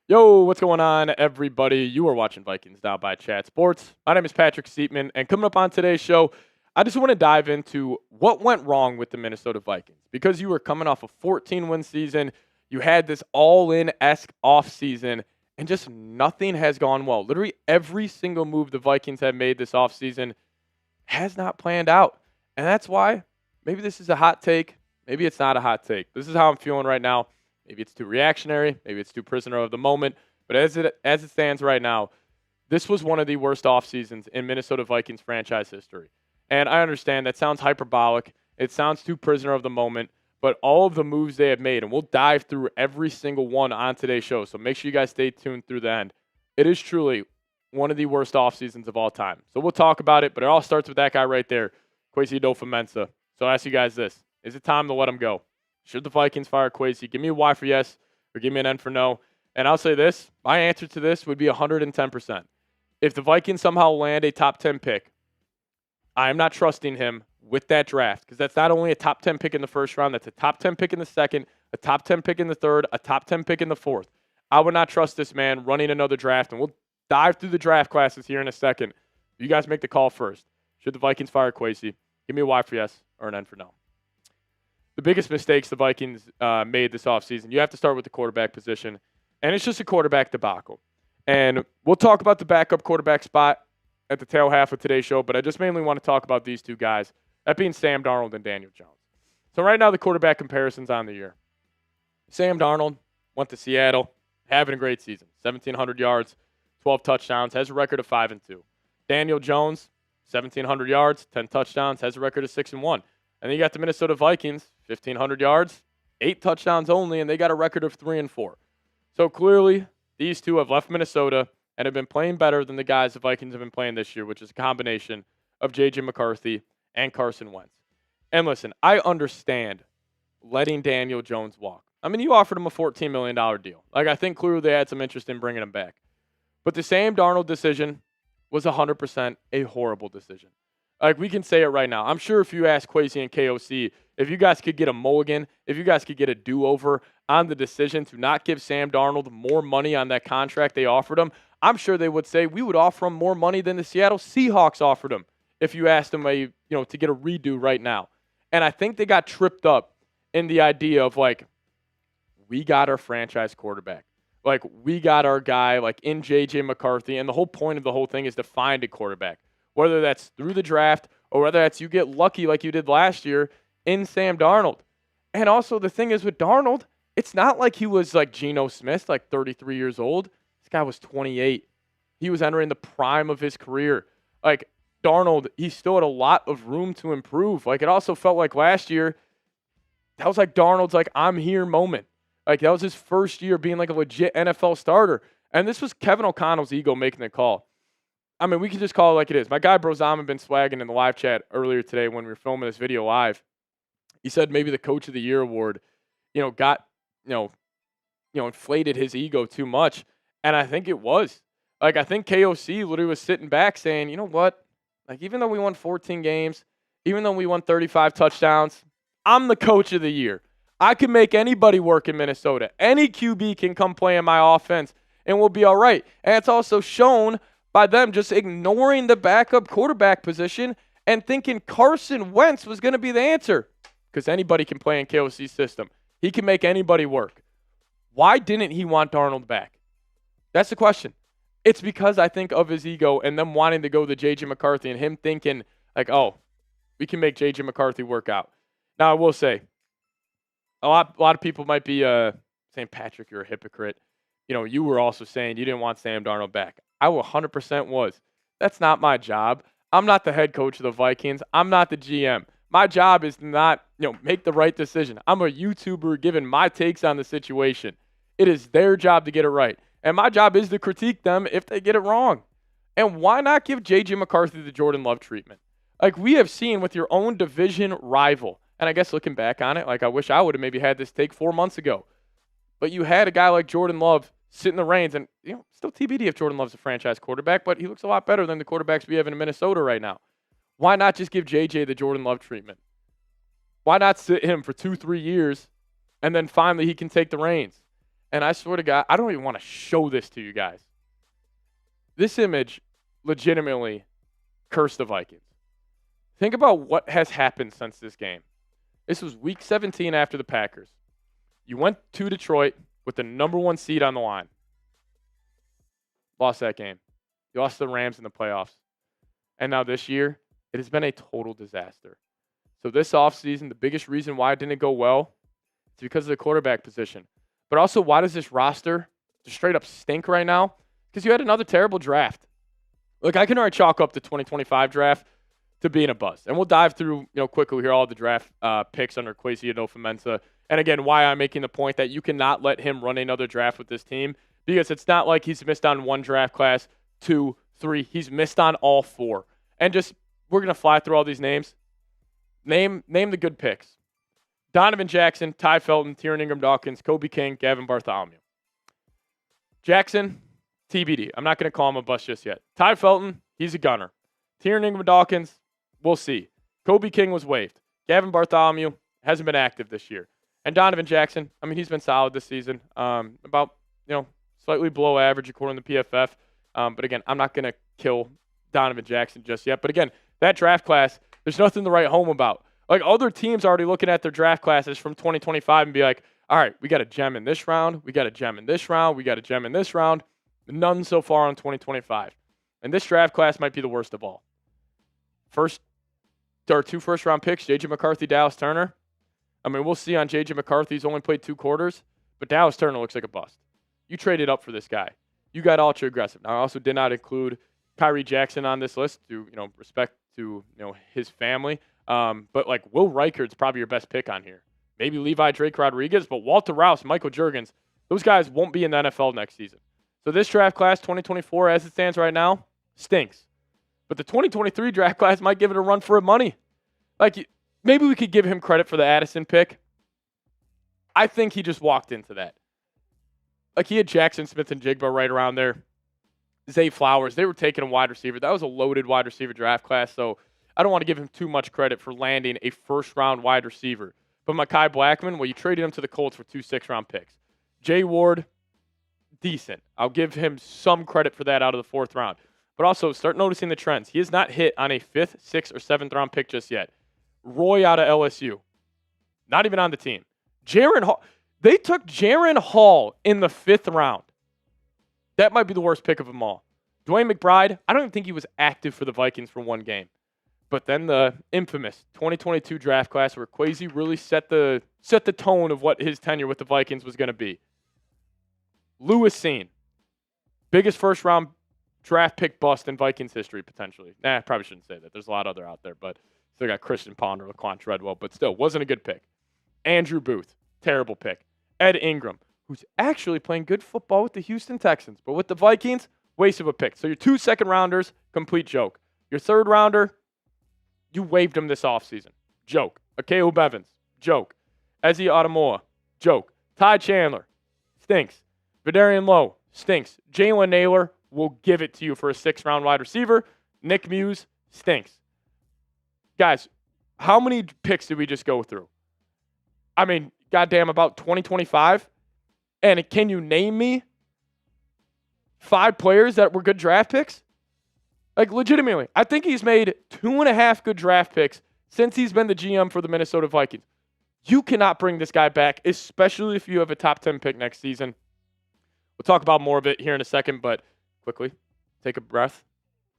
Yo, what's going on, everybody? You are watching Vikings Now by Chat Sports. My name is Patrick Siepman, and coming up on today's show, I just want to dive into what went wrong with the Minnesota Vikings. Because you were coming off a 14-win season, you had this all-in-esque offseason, and just nothing has gone well. Literally every single move the Vikings have made this offseason has not planned out. And that's why maybe this is a hot take. Maybe it's not a hot take. This is how I'm feeling right now. Maybe it's too reactionary. Maybe it's too prisoner of the moment. But as it stands right now, this was one of the worst off seasons in Minnesota Vikings franchise history. And I understand that sounds hyperbolic. It sounds too prisoner of the moment. but all of the moves they have made, and we'll dive through every single one on today's show, so make sure you guys stay tuned through the end. It is truly one of the worst off seasons of all time. So we'll talk about it, but it all starts with that guy right there, Kwesi Adofo-Mensah. So I'll ask you guys this. Is it time to let him go? Should the Vikings fire Kwesi? Give me a Y for yes, or give me an N for no. And I'll say this. My answer to this would be 110%. If the Vikings somehow land a top 10 pick, I am not trusting him with that draft, because that's not only a top 10 pick in the first round, that's a top 10 pick in the second, a top 10 pick in the third, a top 10 pick in the fourth. I would not trust this man running another draft, and we'll dive through the draft classes here in a second. You guys make the call first. Should the Vikings fire Kwesi? Give me a Y for yes or an N for no. The biggest mistakes the Vikings made this offseason, you have to start with the quarterback position, and it's just a quarterback debacle. And we'll talk about the backup quarterback spot at the tail half of today's show, but I just mainly want to talk about these two guys, that being Sam Darnold and Daniel Jones. So right now, the quarterback comparisons on the year. Sam Darnold went to Seattle, having a great season, 1,700 yards, 12 touchdowns, has a record of 5-2. Daniel Jones, 1,700 yards, 10 touchdowns, has a record of 6-1. And then you got the Minnesota Vikings, 1,500 yards, 8 touchdowns only, and they got a record of 3-4. So clearly, these two have left Minnesota and have been playing better than the guys the Vikings have been playing this year, which is a combination of J.J. McCarthy and Carson Wentz. And listen, I understand letting Daniel Jones walk. I mean, you offered him a $14 million deal. Like, I think clearly they had some interest in bringing him back. But the Sam Darnold decision was 100% a horrible decision. Like, we can say it right now. I'm sure if you ask Kwesi and KOC, if you guys could get a mulligan, if you guys could get a do-over on the decision to not give Sam Darnold more money on that contract they offered him, I'm sure they would say we would offer him more money than the Seattle Seahawks offered him if you asked him to get a redo right now. And I think they got tripped up in the idea of, like, we got our franchise quarterback. Like, we got our guy, like, in J.J. McCarthy, and the whole point of the whole thing is to find a quarterback, whether that's through the draft or whether that's you get lucky like you did last year in Sam Darnold. And also the thing is with Darnold, it's not like he was like Geno Smith, like 33 years old. This guy was 28. He was entering the prime of his career. Like, Darnold, he still had a lot of room to improve. Like, it also felt like last year, that was like Darnold's, like, I'm here moment. Like, that was his first year being like a legit NFL starter. And this was Kevin O'Connell's ego making the call. I mean, we can just call it like it is. My guy Brozam had been swagging in the live chat earlier today when we were filming this video live. He said maybe the Coach of the Year award, got, inflated his ego too much. And I think it was. Like, I think KOC literally was sitting back saying, you know what? Like, even though we won 14 games, even though we won 35 touchdowns, I'm the Coach of the Year. I can make anybody work in Minnesota. Any QB can come play in my offense, and we'll be all right. And it's also shown by them just ignoring the backup quarterback position and thinking Carson Wentz was going to be the answer, because anybody can play in KOC's system. He can make anybody work. Why didn't he want Darnold back? That's the question. It's because I think of his ego and them wanting to go to J.J. McCarthy and him thinking, like, oh, we can make J.J. McCarthy work out. Now, I will say, a lot of people might be saying, Patrick, you're a hypocrite. You were also saying you didn't want Sam Darnold back. I 100% was. That's not my job. I'm not the head coach of the Vikings. I'm not the GM. My job is to not, make the right decision. I'm a YouTuber giving my takes on the situation. It is their job to get it right. And my job is to critique them if they get it wrong. And why not give J.J. McCarthy the Jordan Love treatment? Like we have seen with your own division rival. And I guess looking back on it, like I wish I would have maybe had this take 4 months ago. But you had a guy like Jordan Love sit in the reins, and still TBD if Jordan Love's a franchise quarterback, but he looks a lot better than the quarterbacks we have in Minnesota right now. Why not just give JJ the Jordan Love treatment? Why not sit him for 2-3 years, and then finally he can take the reins? And I swear to God, I don't even want to show this to you guys. This image legitimately cursed the Vikings. Think about what has happened since this game. This was week 17 after the Packers. You went to Detroit with the number 1 seed on the line. Lost that game. You lost the Rams in the playoffs. And now this year, it has been a total disaster. So this offseason, the biggest reason why it didn't go well is because of the quarterback position. But also, why does this roster just straight up stink right now? Because you had another terrible draft. Look, I can already chalk up the 2025 draft to being a bust. And we'll dive through, quickly here all the draft picks under Kwesi Adofo-Mensah. And again, why I'm making the point that you cannot let him run another draft with this team, because it's not like he's missed on one draft class, 2, 3. He's missed on all 4. And just, we're going to fly through all these names. Name the good picks. Donovan Jackson, Ty Felton, Tiernan Ingram-Dawkins, Kobe King, Gavin Bartholomew. Jackson, TBD. I'm not going to call him a bust just yet. Ty Felton, he's a gunner. Tiernan Ingram-Dawkins, we'll see. Kobe King was waived. Gavin Bartholomew hasn't been active this year. And Donovan Jackson, I mean, he's been solid this season. About, slightly below average according to PFF. But again, I'm not going to kill Donovan Jackson just yet. But again, that draft class, there's nothing to write home about. Like, other teams are already looking at their draft classes from 2025 and be like, all right, we got a gem in this round. We got a gem in this round. We got a gem in this round. None so far in 2025. And this draft class might be the worst of all. There are 2 first-round picks, J.J. McCarthy, Dallas Turner. I mean, we'll see on J.J. McCarthy. He's only played 2 quarters, but Dallas Turner looks like a bust. You traded up for this guy. You got ultra aggressive. Now, I also did not include Kyrie Jackson on this list to, respect to, his family. But like Will Reichard's probably your best pick on here. Maybe Levi Drake Rodriguez, but Walter Rouse, Michael Juergens, those guys won't be in the NFL next season. So this draft class, 2024, as it stands right now, stinks. But the 2023 draft class might give it a run for money. Like, maybe we could give him credit for the Addison pick. I think he just walked into that. Like, he had Jackson Smith and Jigba right around there. Zay Flowers, they were taking a wide receiver. That was a loaded wide receiver draft class, so I don't want to give him too much credit for landing a first-round wide receiver. But Mekhi Blackmon, well, you traded him to the Colts for 2 6-round picks. Jay Ward, decent. I'll give him some credit for that out of the 4th round. But also, start noticing the trends. He has not hit on a 5th, 6th, or 7th-round pick just yet. Roy out of LSU, not even on the team. Jaron Hall. They took Jaron Hall in the 5th round. That might be the worst pick of them all. Dwayne McBride, I don't even think he was active for the Vikings for 1 game. But then the infamous 2022 draft class where Kwesi really set the tone of what his tenure with the Vikings was going to be. Lewis Cine, biggest first-round draft pick bust in Vikings history, potentially. Nah, probably shouldn't say that. There's a lot other out there, but still got Christian Ponder, Laquan Treadwell, but still, wasn't a good pick. Andrew Booth, terrible pick. Ed Ingram, who's actually playing good football with the Houston Texans, but with the Vikings, waste of a pick. So your 2 second-rounders, complete joke. Your 3rd rounder, you waived him this offseason. Joke. Akeo Bevins, joke. Ezzy Odamoa, joke. Ty Chandler, stinks. Vidarian Lowe, stinks. Jalen Naylor, will give it to you for a 6th-round wide receiver. Nick Muse, stinks. Guys, how many picks did we just go through? I mean, goddamn, about 2025? And can you name me 5 players that were good draft picks? Like, legitimately, I think he's made 2.5 good draft picks since he's been the GM for the Minnesota Vikings. You cannot bring this guy back, especially if you have a top 10 pick next season. We'll talk about more of it here in a second, but quickly, take a breath,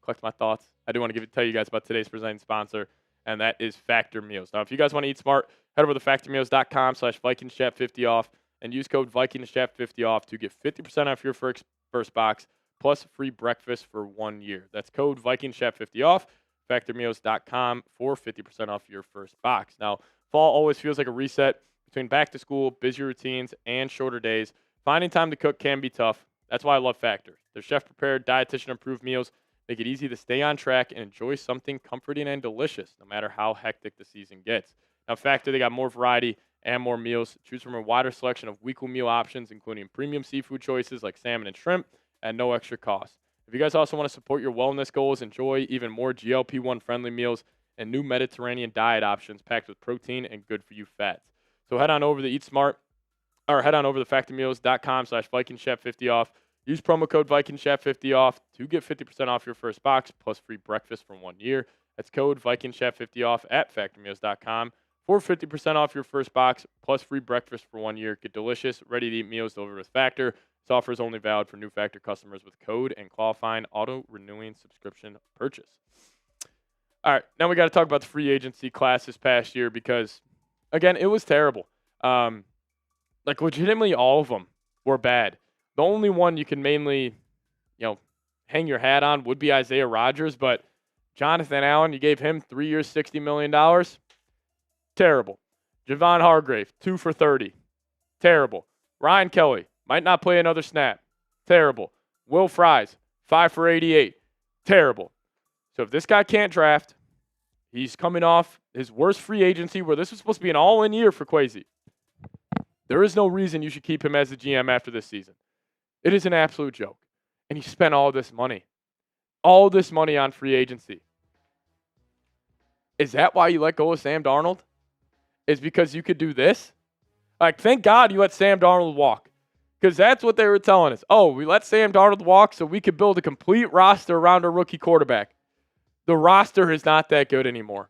collect my thoughts. I do want to tell you guys about today's presenting sponsor, and that is Factor Meals. Now, if you guys want to eat smart, head over to factormeals.com/VikingsChat50 off and use code VikingsChat50 off to get 50% off your first box plus free breakfast for 1 year. That's code VikingsChat50 off, factormeals.com for 50% off your first box. Now, fall always feels like a reset between back to school, busy routines, and shorter days. Finding time to cook can be tough. That's why I love Factor. Their chef-prepared, dietitian-approved meals make it easy to stay on track and enjoy something comforting and delicious, no matter how hectic the season gets. Now, Factor, they got more variety and more meals. Choose from a wider selection of weekly meal options, including premium seafood choices like salmon and shrimp, at no extra cost. If you guys also want to support your wellness goals, enjoy even more GLP-1 friendly meals and new Mediterranean diet options packed with protein and good-for-you fats. So head on over to factormeals.com/VikingsChat50 off. Use promo code VikingsChat50 off to get 50% off your first box plus free breakfast for 1 year. That's code VikingsChat50 off at factormeals.com for 50% off your first box plus free breakfast for 1 year. Get delicious, ready-to-eat meals delivered with Factor. This offer is only valid for new Factor customers with code and qualifying auto-renewing subscription purchase. All right, now we got to talk about the free agency class this past year because, again, it was terrible. Like, legitimately all of them were bad. The only one you can mainly, hang your hat on would be Isaiah Rodgers, but Jonathan Allen, you gave him 3 years, $60 million. Terrible. Javon Hargrave, 2 for 30. Terrible. Ryan Kelly, might not play another snap. Terrible. Will Fries, 5 for 88. Terrible. So if this guy can't draft, he's coming off his worst free agency where this was supposed to be an all-in year for Kwesi. There is no reason you should keep him as a GM after this season. It is an absolute joke. And he spent all this money. All this money on free agency. Is that why you let go of Sam Darnold? Is because you could do this? Like, thank God you let Sam Darnold walk. Because that's what they were telling us. Oh, we let Sam Darnold walk so we could build a complete roster around a rookie quarterback. The roster is not that good anymore.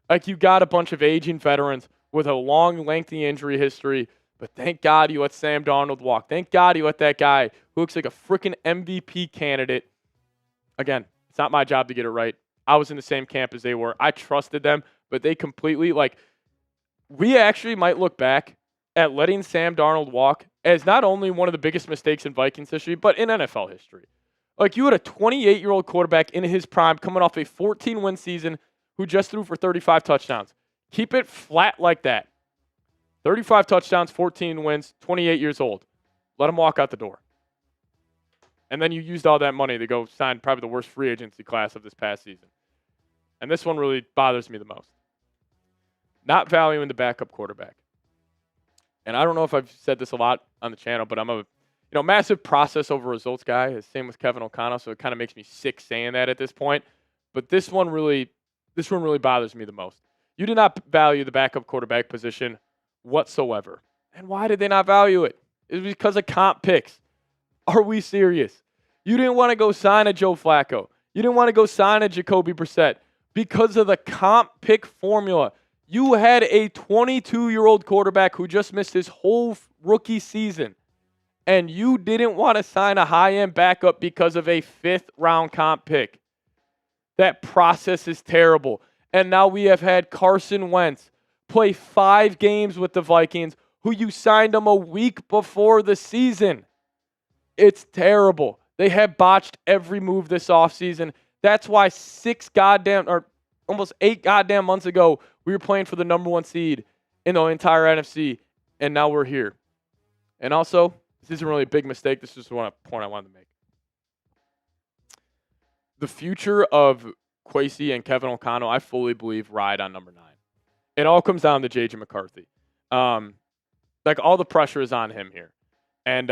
Like, you got a bunch of aging veterans with a long, lengthy injury history. But thank God you let Sam Darnold walk. Thank God you let that guy who looks like a freaking MVP candidate. Again, it's not my job to get it right. I was in the same camp as they were. I trusted them, but they completely, we actually might look back at letting Sam Darnold walk as not only one of the biggest mistakes in Vikings history, but in NFL history. Like, you had a 28-year-old quarterback in his prime coming off a 14-win season who just threw for 35 touchdowns. Keep it flat like that. 35 touchdowns, 14 wins, 28 years old. Let him walk out the door. And then you used all that money to go sign probably the worst free agency class of this past season. And this one really bothers me the most. Not valuing the backup quarterback. And I don't know if I've said this a lot on the channel, but I'm a massive process over results guy. Same with Kevin O'Connell, so it kind of makes me sick saying that at this point. But this one really bothers me the most. You did not value the backup quarterback position whatsoever. And why did they not value it? It was because of comp picks. Are we serious? You didn't want to go sign a Joe Flacco. You didn't want to go sign a Jacoby Brissett because of the comp pick formula. You had a 22-year-old quarterback who just missed his whole rookie season, and you didn't want to sign a high-end backup because of a fifth-round comp pick. That process is terrible. And now we have had Carson Wentz play 5 games with the Vikings, who you signed him a week before the season. It's terrible. They have botched every move this offseason. That's why 8 goddamn months ago, we were playing for the number 1 seed in the entire NFC, and now we're here. And also, this isn't really a big mistake. This is just one point I wanted to make. The future of Kwesi and Kevin O'Connell, I fully believe, ride on number 9. It all comes down to J.J. McCarthy. All the pressure is on him here. And,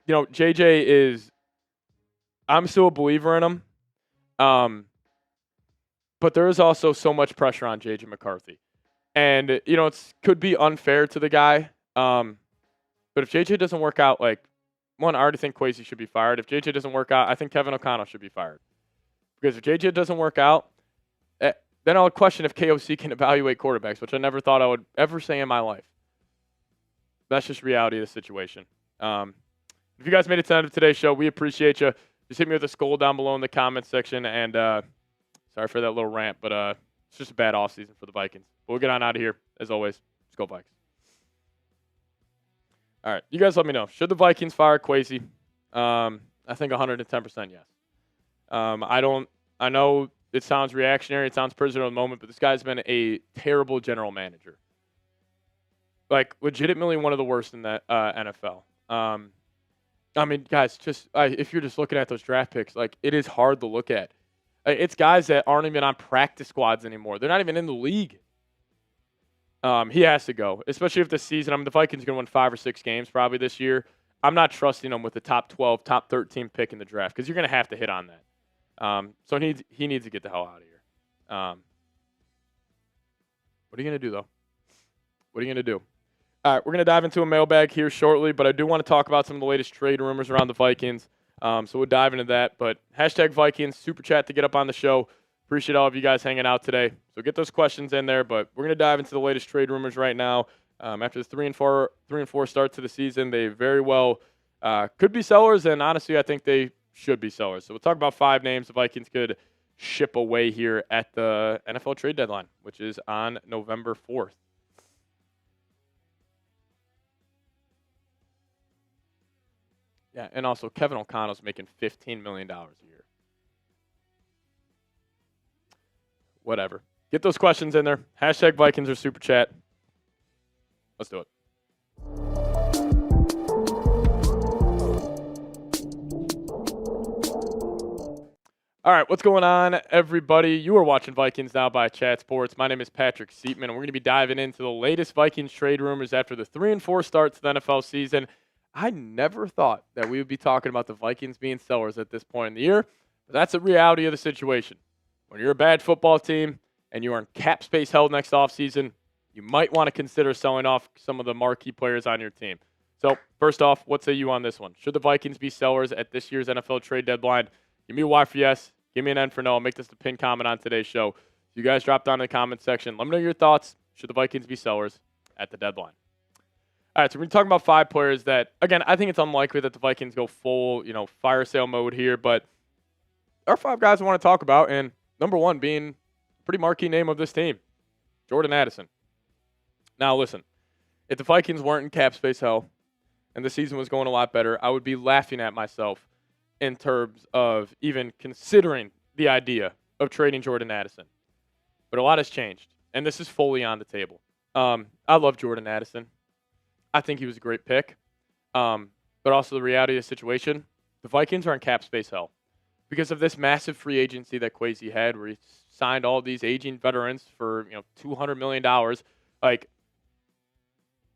J.J. is – I'm still a believer in him. But there is also so much pressure on J.J. McCarthy. And, it could be unfair to the guy. But if J.J. doesn't work out, I already think Kwesi should be fired. If J.J. doesn't work out, I think Kevin O'Connell should be fired. Because if J.J. doesn't work out, then I would question if KOC can evaluate quarterbacks, which I never thought I would ever say in my life. That's just reality of the situation. If you guys made it to the end of today's show, we appreciate you. Just hit me with a skull down below in the comments section. And sorry for that little rant, but it's just a bad offseason for the Vikings. But we'll get on out of here. As always, let's go Vikings. All right, you guys let me know. Should the Vikings fire Kwesi? I think 110% yes. I know it sounds reactionary. It sounds prisoner of the moment, but this guy's been a terrible general manager. Legitimately one of the worst in the NFL. Guys, if you're just looking at those draft picks, it is hard to look at. It's guys that aren't even on practice squads anymore. They're not even in the league. He has to go, especially if this season. The Vikings are going to win 5 or 6 games probably this year. I'm not trusting him with the top 12, top 13 pick in the draft because you're going to have to hit on that. So he needs to get the hell out of here. What are you going to do, though? What are you going to do? All right, we're going to dive into a mailbag here shortly, but I do want to talk about some of the latest trade rumors around the Vikings. So we'll dive into that. But hashtag Vikings, super chat to get up on the show. Appreciate all of you guys hanging out today. So get those questions in there, but we're going to dive into the latest trade rumors right now. After the 3-4 start to the season, they very well could be sellers, and honestly, I think they should be sellers. So we'll talk about 5 names the Vikings could ship away here at the NFL trade deadline, which is on November 4th. Yeah, and also Kevin O'Connell's making $15 million a year. whatever. Get those questions in there. Hashtag Vikings or Super Chat. Let's do it. All right, what's going on, everybody? You are watching Vikings Now by Chat Sports. My name is Patrick Siepman, and we're going to be diving into the latest Vikings trade rumors after the 3-4 start to the NFL season. I never thought that we would be talking about the Vikings being sellers at this point in the year, but that's the reality of the situation. When you're a bad football team and you are in cap space held next offseason, you might want to consider selling off some of the marquee players on your team. So, first off, what say you on this one? Should the Vikings be sellers at this year's NFL trade deadline? Give me a Y for yes. Give me an N for no. I'll make this the pinned comment on today's show. You guys drop down in the comment section. Let me know your thoughts. Should the Vikings be sellers at the deadline? All right, so we're going to talk about 5 players that, again, I think it's unlikely that the Vikings go full, fire sale mode here, but there are 5 guys I want to talk about, and number 1 being a pretty marquee name of this team, Jordan Addison. Now, listen, if the Vikings weren't in cap space hell and the season was going a lot better, I would be laughing at myself in terms of even considering the idea of trading Jordan Addison. But a lot has changed, and this is fully on the table. I love Jordan Addison. I think he was a great pick. But also the reality of the situation, the Vikings are in cap space hell because of this massive free agency that Kwesi had where he signed all these aging veterans for $200 million. Like,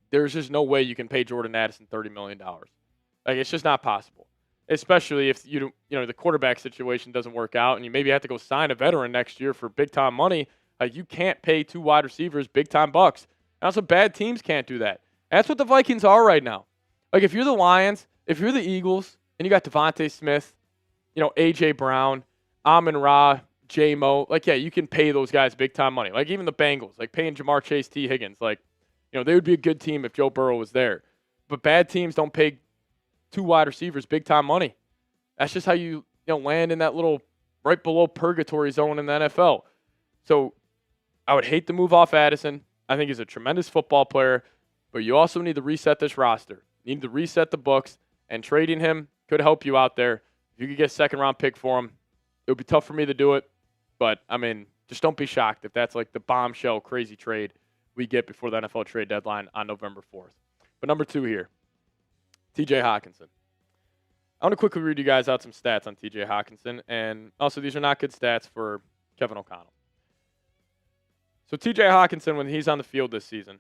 there's just no way you can pay Jordan Addison $30 million. Like, it's just not possible. Especially if the quarterback situation doesn't work out and you maybe have to go sign a veteran next year for big-time money. Like, you can't pay 2 wide receivers big-time bucks. And also, bad teams can't do that. And that's what the Vikings are right now. Like, if you're the Lions, if you're the Eagles, and you got Devontae Smith, A.J. Brown, Amon-Ra, J-Mo, like, yeah, you can pay those guys big-time money. Like, even the Bengals, like paying Jamar Chase, T. Higgins. Like, they would be a good team if Joe Burrow was there. But bad teams don't pay 2 wide receivers big-time money. That's just how you land in that little right below purgatory zone in the NFL. So I would hate to move off Addison. I think he's a tremendous football player, but you also need to reset this roster. You need to reset the books, and trading him could help you out there. If you could get a second-round pick for him, it would be tough for me to do it, but, just don't be shocked if that's like the bombshell crazy trade we get before the NFL trade deadline on November 4th. But number 2 here. T.J. Hockenson. I want to quickly read you guys out some stats on T.J. Hockenson, and also these are not good stats for Kevin O'Connell. So T.J. Hockenson, when he's on the field this season,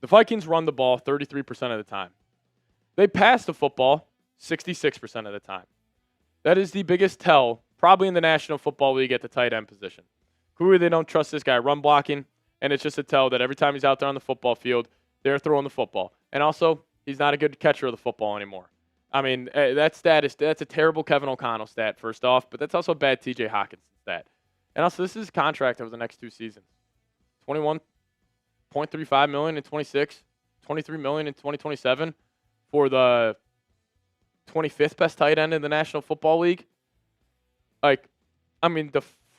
the Vikings run the ball 33% of the time. They pass the football 66% of the time. That is the biggest tell, probably in the National Football League at the tight end position. Clearly, they don't trust this guy run blocking, and it's just a tell that every time he's out there on the football field, they're throwing the football. And also, he's not a good catcher of the football anymore. That stat that's a terrible Kevin O'Connell stat, first off, but that's also a bad T.J. Hockenson stat. And also, this is his contract over the next 2 seasons. $21.35 million in 26, $23 million in 2027 for the 25th best tight end in the National Football League. The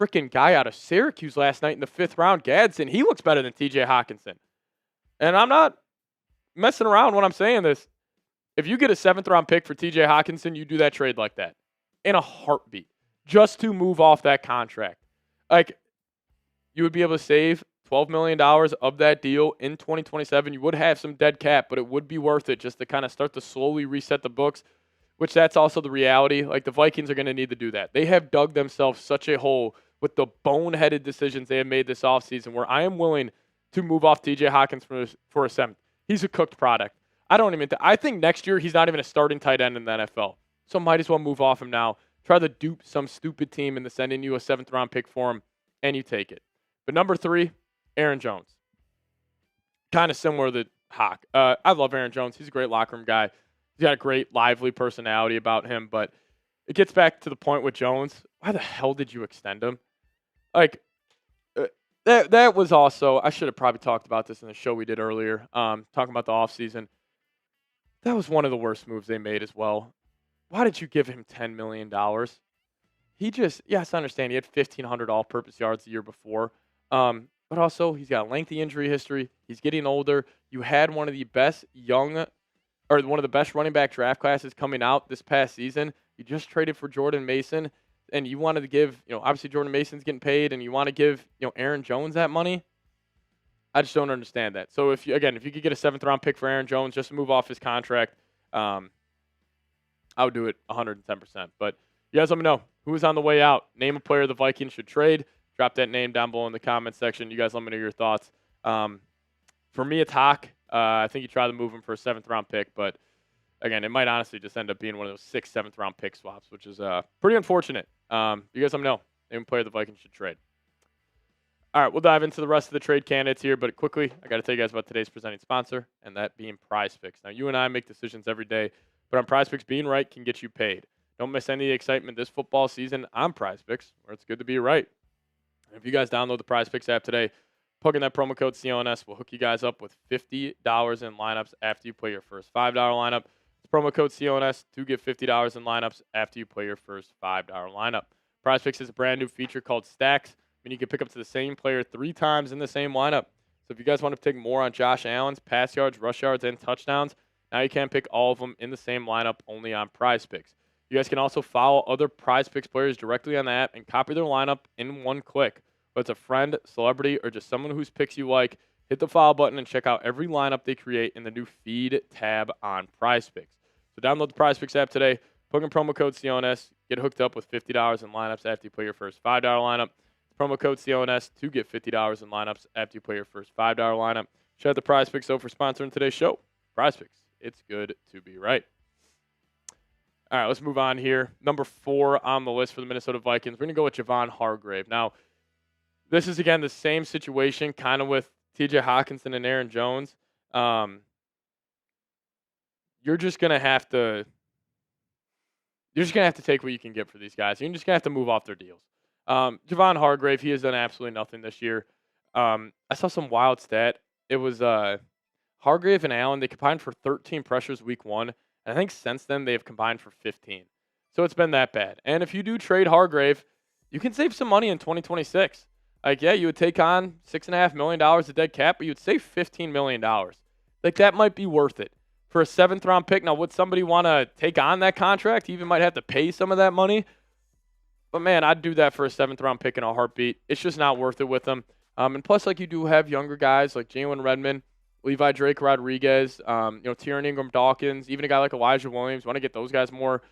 freaking guy out of Syracuse last night in the 5th round, Gadsden, he looks better than T.J. Hockenson. And I'm not messing around when I'm saying this. If you get a 7th-round pick for T.J. Hockenson, you do that trade like that in a heartbeat just to move off that contract. Like, you would be able to save $12 million of that deal in 2027. You would have some dead cap, but it would be worth it just to kind of start to slowly reset the books, which that's also the reality. Like, the Vikings are going to need to do that. They have dug themselves such a hole with the boneheaded decisions they have made this offseason where I am willing to move off T.J. Hockenson for a 7th. He's a cooked product. I think next year he's not even a starting tight end in the NFL. So might as well move off him now. Try to dupe some stupid team into sending you a 7th-round pick for him, and you take it. But number 3, Aaron Jones. Kind of similar to Hawk. I love Aaron Jones. He's a great locker room guy. He's got a great, lively personality about him, but it gets back to the point with Jones. Why the hell did you extend him? Like, that was also, I should have probably talked about this in the show we did earlier, talking about the offseason. That was one of the worst moves they made as well. Why did you give him $10 million? He just, yes, I understand. He had 1,500 all-purpose yards the year before. But also, he's got a lengthy injury history. He's getting older. You had one of the best running back draft classes coming out this past season. You just traded for Jordan Mason. and you wanted to give, obviously Jordan Mason's getting paid, and you want to give, Aaron Jones that money. I just don't understand that. So if you could get a 7th-round pick for Aaron Jones just to move off his contract, I would do it 110%. But you guys let me know who is on the way out. Name a player the Vikings should trade. Drop that name down below in the comments section. You guys let me know your thoughts. For me, it's Hawk. I think you try to move him for a 7th-round pick, but again, it might honestly just end up being one of those 6th, 7th-round pick swaps, which is pretty unfortunate. You guys let me know. Name a player the Vikings should trade. All right, we'll dive into the rest of the trade candidates here, but quickly, I got to tell you guys about today's presenting sponsor, and that being PrizePicks. Now, you and I make decisions every day, but on PrizePicks, being right can get you paid. Don't miss any excitement this football season on PrizePicks, where it's good to be right. And if you guys download the PrizePicks app today, plug in that promo code CLNS. We'll hook you guys up with $50 in lineups after you play your first $5 lineup. It's promo code CLNS to get $50 in lineups after you play your first $5 lineup. PrizePicks is a brand new feature called Stacks. I mean, you can pick up to the same player 3 times in the same lineup. So if you guys want to take more on Josh Allen's pass yards, rush yards, and touchdowns, now you can pick all of them in the same lineup only on PrizePicks. You guys can also follow other PrizePicks players directly on the app and copy their lineup in one click. Whether it's a friend, celebrity, or just someone whose picks you like, hit the follow button and check out every lineup they create in the new Feed tab on PrizePicks. So download the PrizePicks app today, plug in promo code CLNS, get hooked up with $50 in lineups after you play your first $5 lineup. Promo code CLNS to get $50 in lineups after you play your first $5 lineup. Shout out to PrizePicks for sponsoring today's show. PrizePicks, it's good to be right. All right, let's move on here. Number 4 on the list for the Minnesota Vikings. We're going to go with Javon Hargrave. Now, this is, again, the same situation kind of with T.J. Hockenson and Aaron Jones. You're just going to have to take what you can get for these guys. You're just going to have to move off their deals. Javon Hargrave, he has done absolutely nothing this year. I saw some wild stat. It was Hargrave and Allen, they combined for 13 pressures week 1. And I think since then they've combined for 15. So it's been that bad. And if you do trade Hargrave, you can save some money in 2026. Like, yeah, you would take on $6.5 million of dead cap, but you would save $15 million. Like, that might be worth it. For a 7th-round pick, now would somebody want to take on that contract? He even might have to pay some of that money. But, man, I'd do that for a 7th-round pick in a heartbeat. It's just not worth it with them. And plus, like, you do have younger guys like Jalen Redmond, Levi Drake Rodriguez, Tiernan Ingram Dawkins, even a guy like Elijah Williams. Want to get those guys more,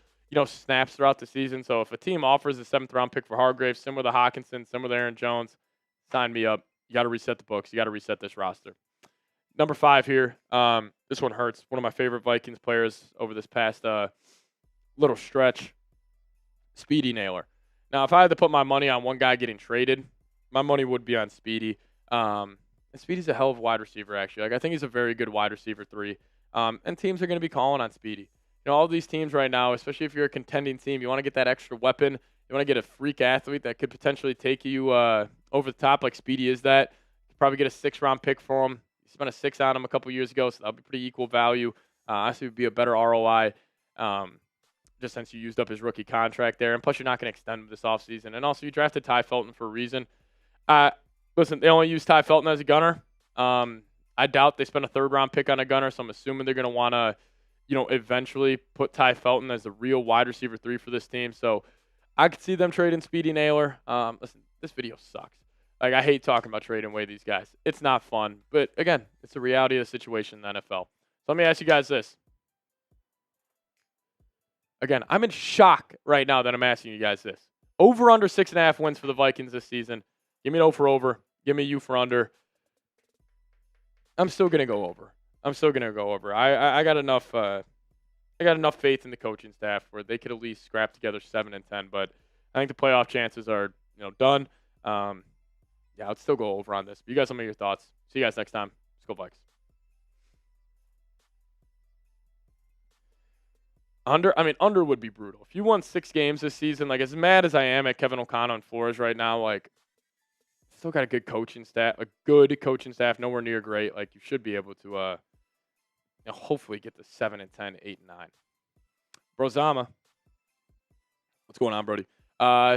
snaps throughout the season. So if a team offers a 7th-round pick for Hargrave, similar to Hockenson, similar to Aaron Jones, sign me up. You got to reset the books. You got to reset this roster. Number 5 here. This one hurts. One of my favorite Vikings players over this past little stretch, Speedy Naylor. Now, if I had to put my money on one guy getting traded, my money would be on Speedy. And Speedy's a hell of a wide receiver, actually. Like, I think he's a very good wide receiver 3. And teams are going to be calling on Speedy. All these teams right now, especially if you're a contending team, you want to get that extra weapon. You want to get a freak athlete that could potentially take you over the top like Speedy is that. You could probably get a 6th-round pick for him. You spent a 6 on him a couple years ago, so that'll be pretty equal value. Honestly, it would be a better ROI just since you used up his rookie contract there. And plus, you're not going to extend him this offseason. And also, you drafted Ty Felton for a reason. Listen, they only use Ty Felton as a gunner. I doubt they spent a 3rd-round pick on a gunner, so I'm assuming they're going to want to eventually put Ty Felton as the real wide receiver 3 for this team. So I could see them trading Speedy Naylor. Listen, this video sucks. Like, I hate talking about trading away these guys. It's not fun. But, again, it's the reality of the situation in the NFL. So let me ask you guys this. Again, I'm in shock right now that I'm asking you guys this. Over under 6.5 wins for the Vikings this season. Give me an O for over. Give me a U for under. I'm still going to go over. I got enough faith in the coaching staff where they could at least scrap together 7-10, but I think the playoff chances are, done. Yeah, I'd still go over on this. But you guys let me know your thoughts. See you guys next time. Let's go Vikes. Under would be brutal. If you won 6 games this season, like, as mad as I am at Kevin O'Connell and Flores right now, like, still got a good coaching staff, nowhere near great. Like, you should be able to, hopefully get to 7-10, 8-9. Brozama, what's going on, Brody?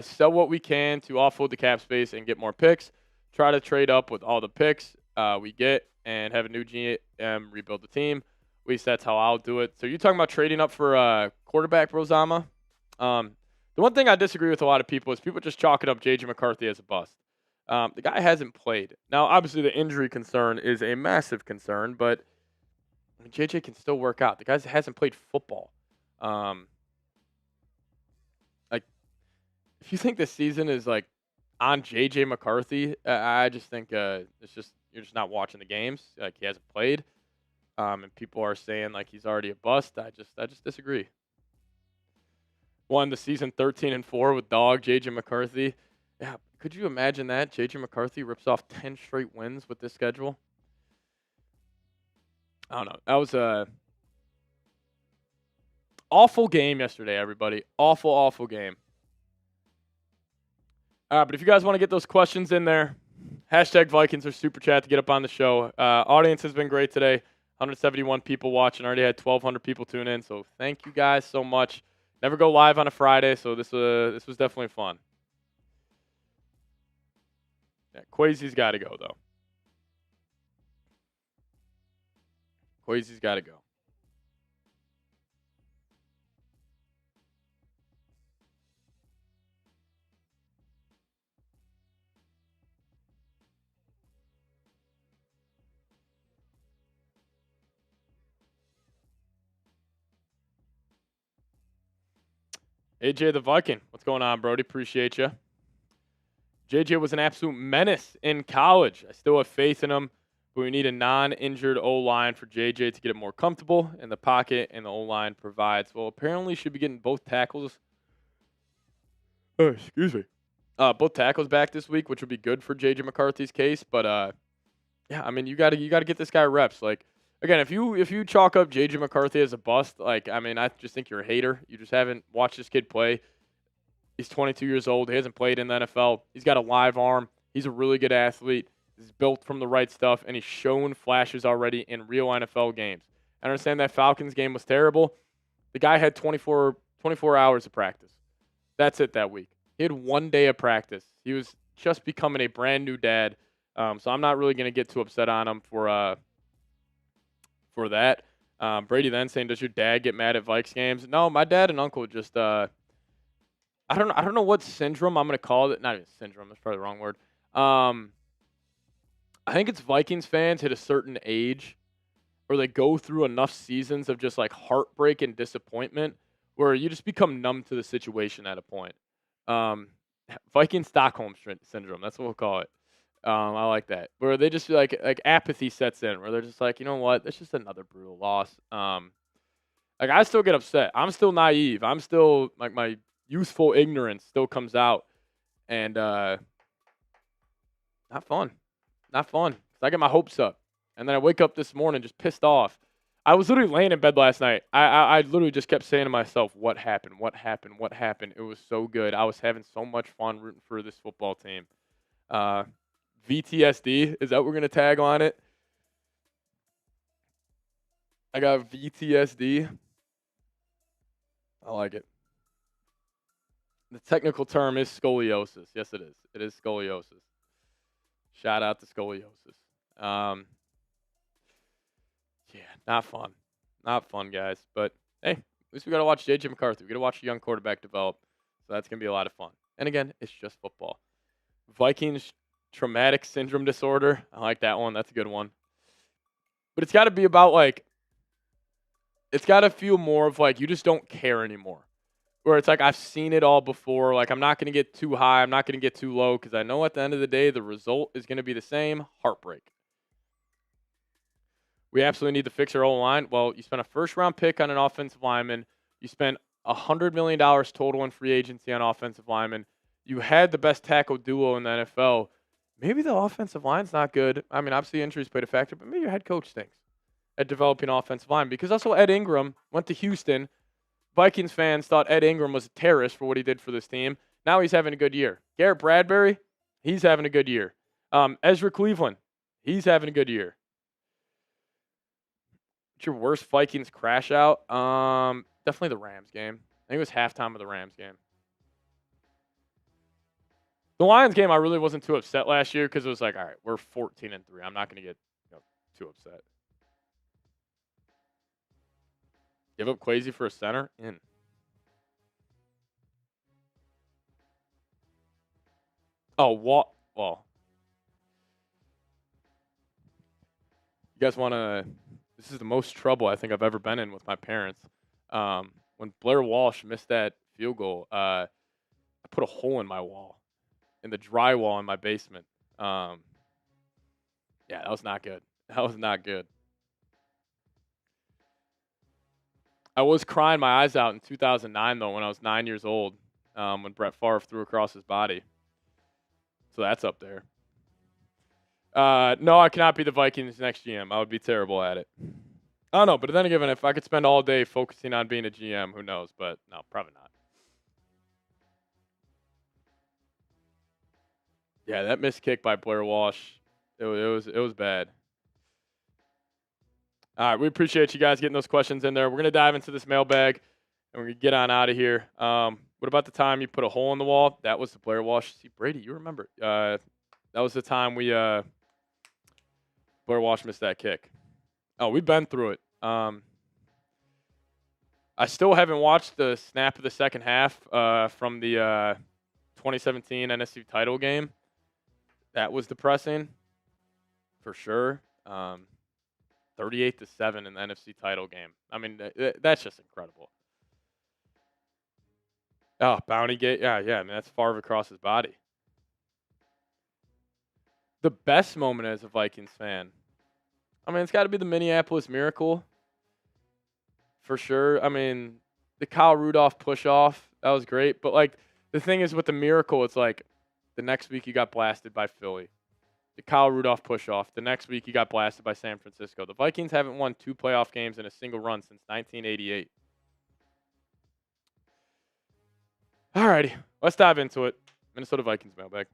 Sell what we can to offload the cap space and get more picks. Try to trade up with all the picks we get and have a new GM rebuild the team. At least that's how I'll do it. So you're talking about trading up for quarterback, Brozama? The one thing I disagree with a lot of people is people just chalking up J.J. McCarthy as a bust. The guy hasn't played. Now, obviously, the injury concern is a massive concern, but I mean, J.J. can still work out. The guy hasn't played football. Like, if you think this season is like on J.J. McCarthy, I just think it's just you're just not watching the games. Like, he hasn't played, and people are saying like he's already a bust. I just disagree. Won the season 13-4 with dog J.J. McCarthy. Yeah, could you imagine that? J.J. McCarthy rips off 10 straight wins with this schedule. I don't know. That was a awful game yesterday, everybody. Awful game. But if you guys want to get those questions in there, hashtag Vikings or Super Chat to get up on the show. Audience has been great today. 171 people watching. Already had 1,200 people tune in. So thank you guys so much. Never go live on a Friday, so this was definitely fun. Yeah, Quasi's got to go, though. Quasi's got to go. AJ the Viking, what's going on, Brody? Appreciate you. JJ was an absolute menace in college. I still have faith in him, but we need a non-injured O-line for JJ to get it more comfortable in the pocket, and the O-line provides. Well, apparently should be getting both tackles. Excuse me. Both tackles back this week, which would be good for JJ McCarthy's case. But yeah, I mean, you gotta get this guy reps. Like, again, if you chalk up J.J. McCarthy as a bust, like, I mean, I just think you're a hater. You just haven't watched this kid play. He's 22 years old. He hasn't played in the NFL. He's got a live arm. He's a really good athlete. He's built from the right stuff, and he's shown flashes already in real NFL games. I understand that Falcons game was terrible. The guy had 24 hours of practice. That's it that week. He had 1 day of practice. He was just becoming a brand new dad. So I'm not really going to get too upset on him for that. Brady then saying, "Does your dad get mad at Vikes games?" No, my dad and uncle just I don't know what syndrome I'm going to call it. Not even syndrome. That's probably the wrong word. I think it's Vikings fans hit a certain age, or they go through enough seasons of just like heartbreak and disappointment, where you just become numb to the situation at a point. Viking Stockholm syndrome. That's what we'll call it. I like that. Where they just like apathy sets in, where they're just like, you know what, it's just another brutal loss. Like, I still get upset. I'm still naive. I'm still like, my youthful ignorance still comes out, and not fun. Not fun. I get my hopes up, and then I wake up this morning just pissed off. I was literally laying in bed last night. I literally just kept saying to myself, "What happened? What happened? What happened?" It was so good. I was having so much fun rooting for this football team. VTSD, is that what we're going to tag on it? I got VTSD. I like it. The technical term is scoliosis. Yes, it is. It is scoliosis. Shout out to scoliosis. Yeah, not fun. Not fun, guys. But, hey, at least we got to watch J.J. McCarthy. We got to watch a young quarterback develop. So that's going to be a lot of fun. And, again, it's just football. Vikings traumatic syndrome disorder. I like that one. That's a good one. But it's got to be about, like, it's got to feel more of, like, you just don't care anymore. Where it's like, I've seen it all before. Like, I'm not going to get too high. I'm not going to get too low, because I know at the end of the day, the result is going to be the same. Heartbreak. We absolutely need to fix our O-line. Well, you spent a first-round pick on an offensive lineman. You spent $100 million total in free agency on offensive linemen. You had the best tackle duo in the NFL. Maybe the offensive line's not good. I mean, obviously injuries played a factor, but maybe your head coach stinks at developing offensive line. Because also Ed Ingram went to Houston. Vikings fans thought Ed Ingram was a terrorist for what he did for this team. Now he's having a good year. Garrett Bradbury, he's having a good year. Ezra Cleveland, he's having a good year. What's your worst Vikings crash out? Definitely the Rams game. I think it was halftime of the Rams game. The Lions game, I really wasn't too upset last year because it was like, all right, we're 14-3. I'm not going to get too upset. Give up Quasi for a center? In. Oh, well, you guys want to? This is the most trouble I think I've ever been in with my parents. When Blair Walsh missed that field goal, I put a hole in my wall, in the drywall in my basement. Yeah, that was not good. That was not good. I was crying my eyes out in 2009 though, when I was 9 years old, when Brett Favre threw across his body. So that's up there. No, I cannot be the Vikings next GM. I would be terrible at it. I don't know, but then again, if I could spend all day focusing on being a GM, who knows? But no, probably not. Yeah, that missed kick by Blair Walsh, it was bad. All right, we appreciate you guys getting those questions in there. We're gonna dive into this mailbag, and we're gonna get on out of here. What about the time you put a hole in the wall? That was the Blair Walsh. See, Brady, you remember? That was the time Blair Walsh missed that kick. Oh, we've been through it. I still haven't watched the snap of the second half from the 2017 NFC title game. That was depressing, for sure. 38-7 in the NFC title game. I mean, that's just incredible. Oh, Bounty Gate. Yeah. I mean, that's Favre across his body. The best moment as a Vikings fan, I mean, it's got to be the Minneapolis Miracle, for sure. I mean, the Kyle Rudolph push-off, that was great. But, like, the thing is with the Miracle, it's like the next week you got blasted by Philly. The Kyle Rudolph push-off. The next week you got blasted by San Francisco. The Vikings haven't won 2 playoff games in a single run since 1988. All righty, let's dive into it. Minnesota Vikings mailbag.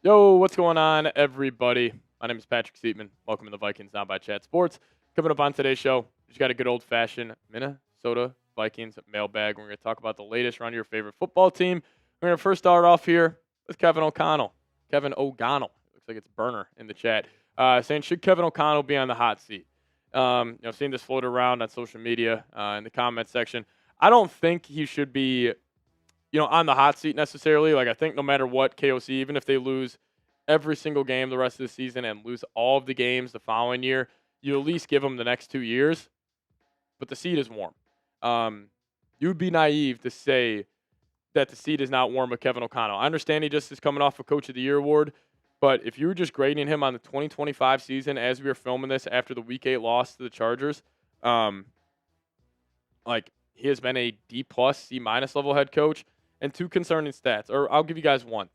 Yo, what's going on, everybody? My name is Patrick Siepman. Welcome to the Vikings Now by Chat Sports. Coming up on today's show, we just got a good old-fashioned Minnesota Vikings mailbag. We're going to talk about the latest around your favorite football team. We're going to first start off here with Kevin O'Connell. Looks like it's Burner in the chat. Saying, should Kevin O'Connell be on the hot seat? Seeing this float around on social media in the comment section. I don't think he should be, on the hot seat necessarily. Like, I think no matter what, KOC, even if they lose every single game the rest of the season and lose all of the games the following year, you at least give them the next 2 years. But the seat is warm. You would be naive to say that the seat is not warm with Kevin O'Connell. I understand he just is coming off a Coach of the Year award, but if you were just grading him on the 2025 season as we were filming this after the Week 8 loss to the Chargers, he has been a D+, C- level head coach, and 2 concerning stats. Or I'll give you guys one.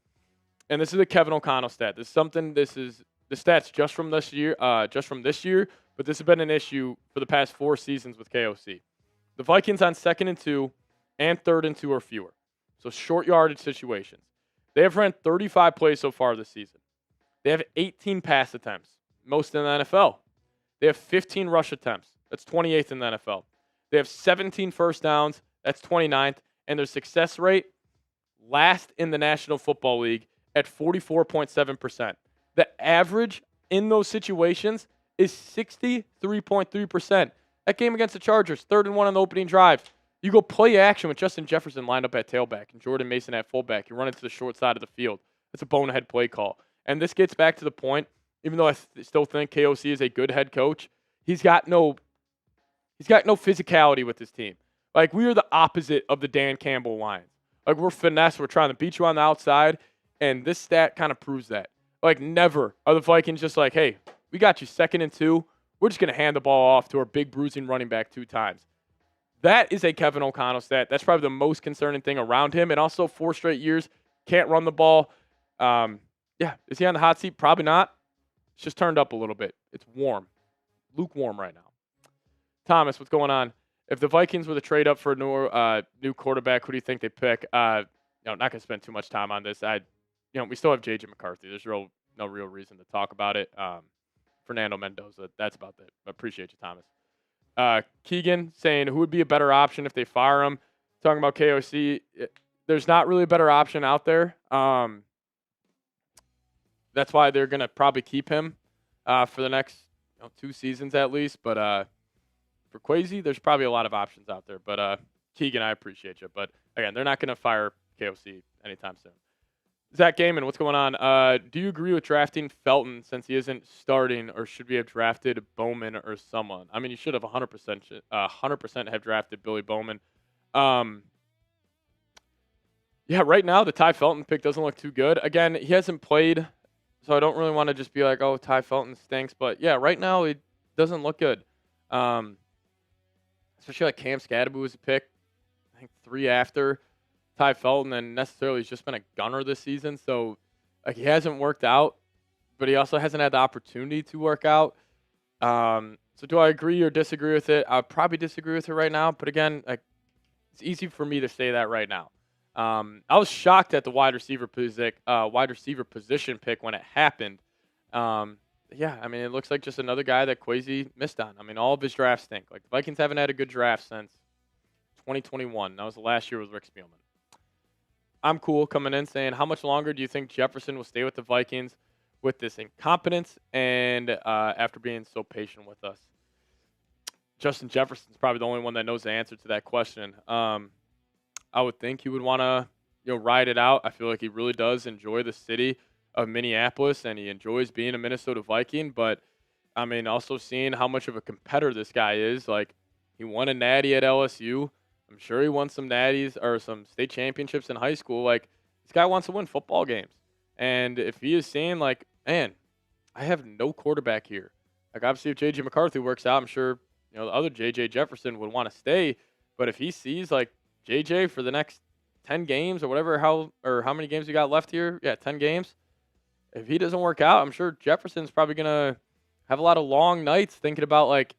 And this is a Kevin O'Connell stat. This is the stats just from this year, but this has been an issue for the past 4 seasons with KOC. The Vikings on 2nd and 2 and 3rd and 2 or fewer. So short yardage situations. They have ran 35 plays so far this season. They have 18 pass attempts, most in the NFL. They have 15 rush attempts. That's 28th in the NFL. They have 17 first downs. That's 29th. And their success rate, last in the National Football League at 44.7%. The average in those situations is 63.3%. That game against the Chargers, 3rd and 1 on the opening drive. You go play action with Justin Jefferson lined up at tailback and Jordan Mason at fullback. You run into the short side of the field. It's a bonehead play call. And this gets back to the point, even though I still think KOC is a good head coach, he's got no physicality with his team. Like, we are the opposite of the Dan Campbell Lions. Like, we're finesse. We're trying to beat you on the outside, and this stat kind of proves that. Like, never are the Vikings just like, hey, we got you 2nd and 2. We're just going to hand the ball off to our big bruising running back 2 times. That is a Kevin O'Connell stat. That's probably the most concerning thing around him. And also 4 straight years, can't run the ball. Is he on the hot seat? Probably not. It's just turned up a little bit. It's warm. Lukewarm right now. Thomas, what's going on? If the Vikings were to trade up for a new quarterback, who do you think they pick? Not going to spend too much time on this. We still have J.J. McCarthy. There's no real reason to talk about it. Fernando Mendoza, that's about it. I appreciate you, Thomas. Keegan saying, who would be a better option if they fire him? Talking about KOC, there's not really a better option out there. That's why they're going to probably keep him for the next 2 seasons at least. But For Kwesi, there's probably a lot of options out there. But Keegan, I appreciate you. But again, they're not going to fire KOC anytime soon. Zach Gaiman, what's going on? Do you agree with drafting Felton since he isn't starting, or should we have drafted Bowman or someone? I mean, you should have 100% have drafted Billy Bowman. Yeah, right now the Ty Felton pick doesn't look too good. Again, he hasn't played, so I don't really want to just be like, oh, Ty Felton stinks. But yeah, right now it doesn't look good. Especially like Cam Scadaboo was a pick, I think 3 after Ty Felton, and necessarily he's just been a gunner this season. So like he hasn't worked out, but he also hasn't had the opportunity to work out. So do I agree or disagree with it? I would probably disagree with it right now. But again, like it's easy for me to say that right now. I was shocked at the wide receiver position pick when it happened. Yeah, I mean, it looks like just another guy that Kwesi missed on. I mean, all of his drafts stink. Like the Vikings haven't had a good draft since 2021. That was the last year with Rick Spielman. I'm cool coming in saying, how much longer do you think Jefferson will stay with the Vikings with this incompetence and after being so patient with us? Justin Jefferson's probably the only one that knows the answer to that question. I would think he would want to, ride it out. I feel like he really does enjoy the city of Minneapolis, and he enjoys being a Minnesota Viking. But I mean, also seeing how much of a competitor this guy is. Like, he won a natty at LSU. I'm sure he won some natties or some state championships in high school. Like, this guy wants to win football games. And if he is saying, like, man, I have no quarterback here. Like, obviously, if J.J. McCarthy works out, I'm sure, the other J.J. Jefferson would want to stay. But if he sees, like, J.J. for the next 10 games or whatever, how many games we got left here? Yeah, 10 games. If he doesn't work out, I'm sure Jefferson's probably going to have a lot of long nights thinking about, like,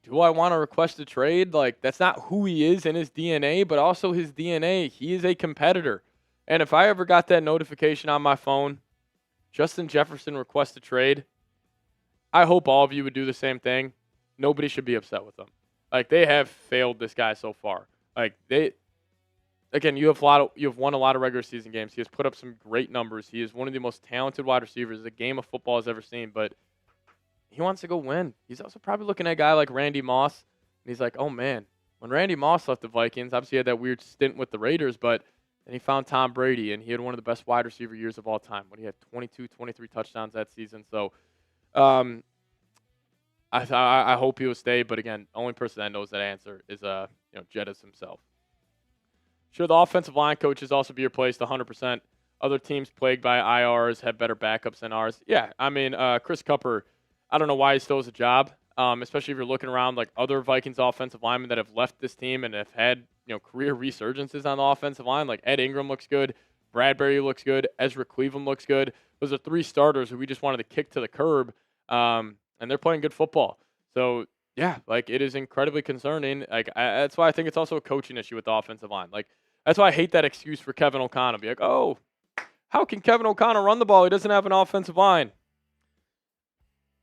do I want to request a trade? Like, that's not who he is in his DNA, but also his DNA. He is a competitor. And if I ever got that notification on my phone, Justin Jefferson request a trade, I hope all of you would do the same thing. Nobody should be upset with them. Like, they have failed this guy so far. Like, you have won a lot of regular season games. He has put up some great numbers. He is one of the most talented wide receivers the game of football has ever seen, but he wants to go win. He's also probably looking at a guy like Randy Moss, and he's like, oh, man, when Randy Moss left the Vikings, obviously he had that weird stint with the Raiders, but then he found Tom Brady, and he had one of the best wide receiver years of all time when he had 22, 23 touchdowns that season. So I hope he will stay, but again, the only person that knows that answer is Jettis himself. Sure, the offensive line coaches also be replaced 100%. Other teams plagued by IRs have better backups than ours. Yeah, I mean, Chris Cupper, I don't know why he still has a job, especially if you're looking around like other Vikings offensive linemen that have left this team and have had career resurgences on the offensive line. Like Ed Ingram looks good, Bradbury looks good, Ezra Cleveland looks good. Those are 3 starters who we just wanted to kick to the curb, and they're playing good football. So yeah, like it is incredibly concerning. Like that's why I think it's also a coaching issue with the offensive line. Like that's why I hate that excuse for Kevin O'Connell. Be like, oh, how can Kevin O'Connell run the ball? He doesn't have an offensive line.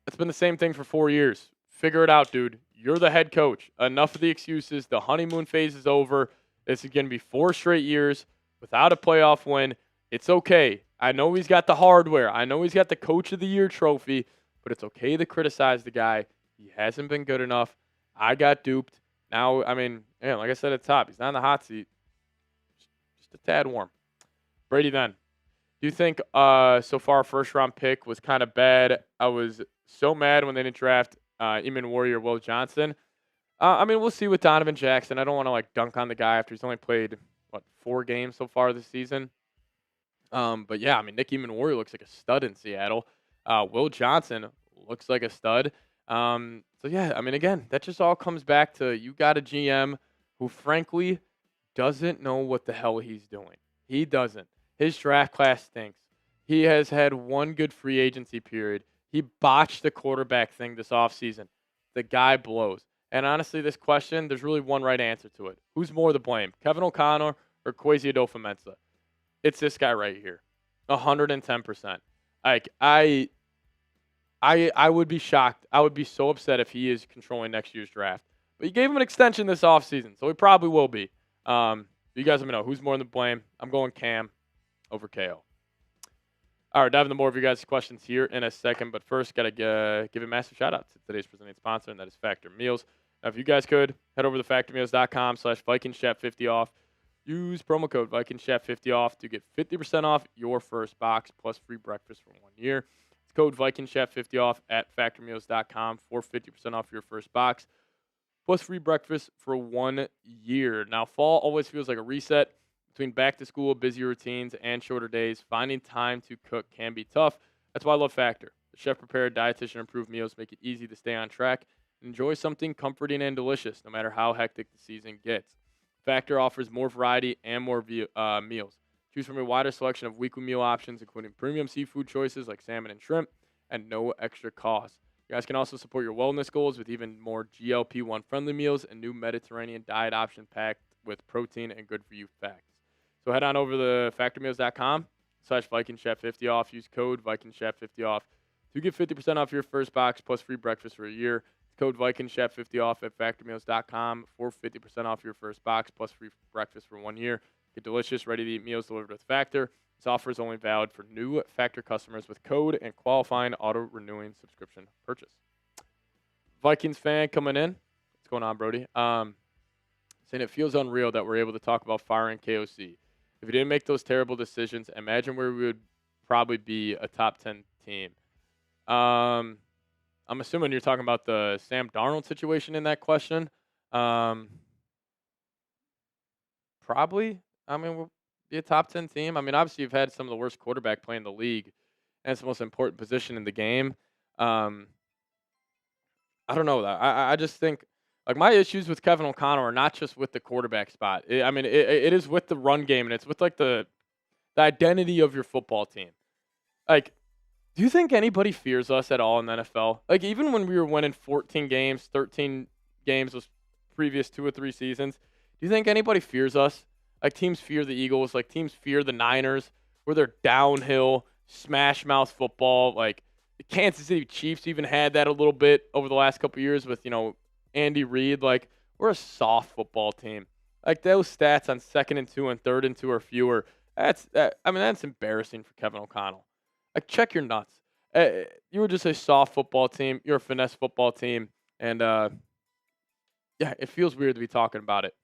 It's been the same thing for 4 years. Figure it out, dude. You're the head coach. Enough of the excuses. The honeymoon phase is over. This is going to be 4 straight years without a playoff win. It's okay. I know he's got the hardware. I know he's got the Coach of the Year trophy, but it's okay to criticize the guy. He hasn't been good enough. I got duped. Now, I mean, like I said at the top, he's not in the hot seat. Just a tad warm. Brady then. Do you think so far first-round pick was kind of bad? I was so mad when they didn't draft Eamon Warrior, Will Johnson. I mean, we'll see with Donovan Jackson. I don't want to, dunk on the guy after he's only played, 4 games so far this season. But, yeah, I mean, Nick Eamon Warrior looks like a stud in Seattle. Will Johnson looks like a stud. So, yeah, I mean, again, that just all comes back to you got a GM who, frankly, doesn't know what the hell he's doing. He doesn't. His draft class stinks. He has had one good free agency period. He botched the quarterback thing this offseason. The guy blows. And honestly, this question, there's really one right answer to it. Who's more to blame, Kevin O'Connell or Kwesi Adofo-Mensah? It's this guy right here, 110%. Like, I would be shocked. I would be so upset if he is controlling next year's draft. But you gave him an extension this offseason, so he probably will be. You guys let me know who's more to blame. I'm going Cam over KO. All right, dive into more of your guys' questions here in a second. But first, got to give a massive shout-out to today's presenting sponsor, and that is Factor Meals. Now, if you guys could, head over to factormeals.com/VikingsChat50 off. Use promo code VikingsChat50 off to get 50% off your first box plus free breakfast for 1 year. It's code VikingsChat50 off at factormeals.com for 50% off your first box plus free breakfast for 1 year. Now, fall always feels like a reset. Between back to school, busy routines, and shorter days, finding time to cook can be tough. That's why I love Factor. The chef-prepared, dietitian-approved meals make it easy to stay on track and enjoy something comforting and delicious, no matter how hectic the season gets. Factor offers more variety and more meals. Choose from a wider selection of weekly meal options, including premium seafood choices like salmon and shrimp, and no extra cost. You guys can also support your wellness goals with even more GLP-1 friendly meals and new Mediterranean diet option packed with protein and good for you fats. So head on over to factormeals.com/VikingsChat50 off. Use code VikingsChat50 off to get 50% off your first box plus free breakfast for a year. It's code VikingsChat50 off at factormeals.com for 50% off your first box plus free breakfast for 1 year. Get delicious, ready-to-eat meals delivered with Factor. This offer is only valid for new Factor customers with code and qualifying auto-renewing subscription purchase. Vikings fan coming in. What's going on, Brody? Saying it feels unreal that we're able to talk about firing KOC. If we didn't make those terrible decisions, imagine where we would probably be a top 10 team. I'm assuming you're talking about the Sam Darnold situation in that question. Probably. I mean, we'll be a top 10 team. I mean, obviously, you've had some of the worst quarterback play in the league, and it's the most important position in the game. I don't know. I just think, like, my issues with Kevin O'Connell are not just with the quarterback spot. It is with the run game, and it's with, like, the identity of your football team. Like, do you think anybody fears us at all in the NFL? Like, even when we were winning 14 games, 13 games those previous 2 or 3 seasons, do you think anybody fears us? Like, teams fear the Eagles. Like, teams fear the Niners, where they're downhill, smash-mouth football. Like, the Kansas City Chiefs even had that a little bit over the last couple of years with, Andy Reid. Like, we're a soft football team. Like, those stats on 2nd and 2 and 3rd and 2 or fewer, that's embarrassing for Kevin O'Connell. Like, check your nuts. You were just a soft football team. You're a finesse football team. And, it feels weird to be talking about it.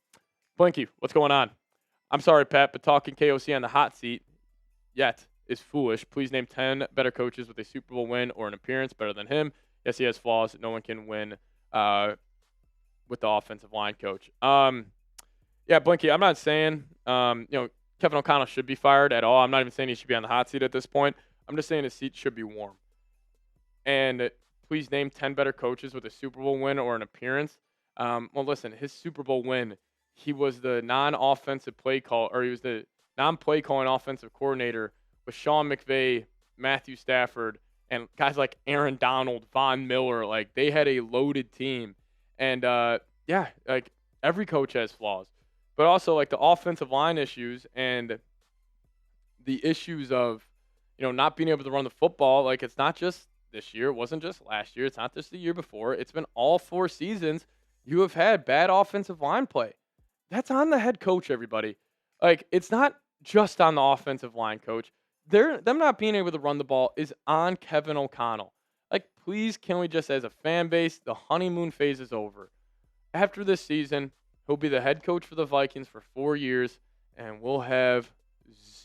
Blinky, what's going on? I'm sorry, Pat, but talking KOC on the hot seat yet is foolish. Please name 10 better coaches with a Super Bowl win or an appearance better than him. Yes, he has flaws. No one can win with the offensive line coach. Blinky, I'm not saying, Kevin O'Connell should be fired at all. I'm not even saying he should be on the hot seat at this point. I'm just saying his seat should be warm. And please name 10 better coaches with a Super Bowl win or an appearance. Listen, his Super Bowl win, he was the non-offensive play call, or he was the non-play calling offensive coordinator with Sean McVay, Matthew Stafford, and guys like Aaron Donald, Von Miller. Like, they had a loaded team. And, like, every coach has flaws. But also, like, the offensive line issues and the issues of, not being able to run the football. Like, it's not just this year. It wasn't just last year. It's not just the year before. It's been all 4 seasons you have had bad offensive line play. That's on the head coach, everybody. Like, it's not just on the offensive line coach. Them not being able to run the ball is on Kevin O'Connell. Like, please, can we just, as a fan base, the honeymoon phase is over. After this season, he'll be the head coach for the Vikings for 4 years, and we'll have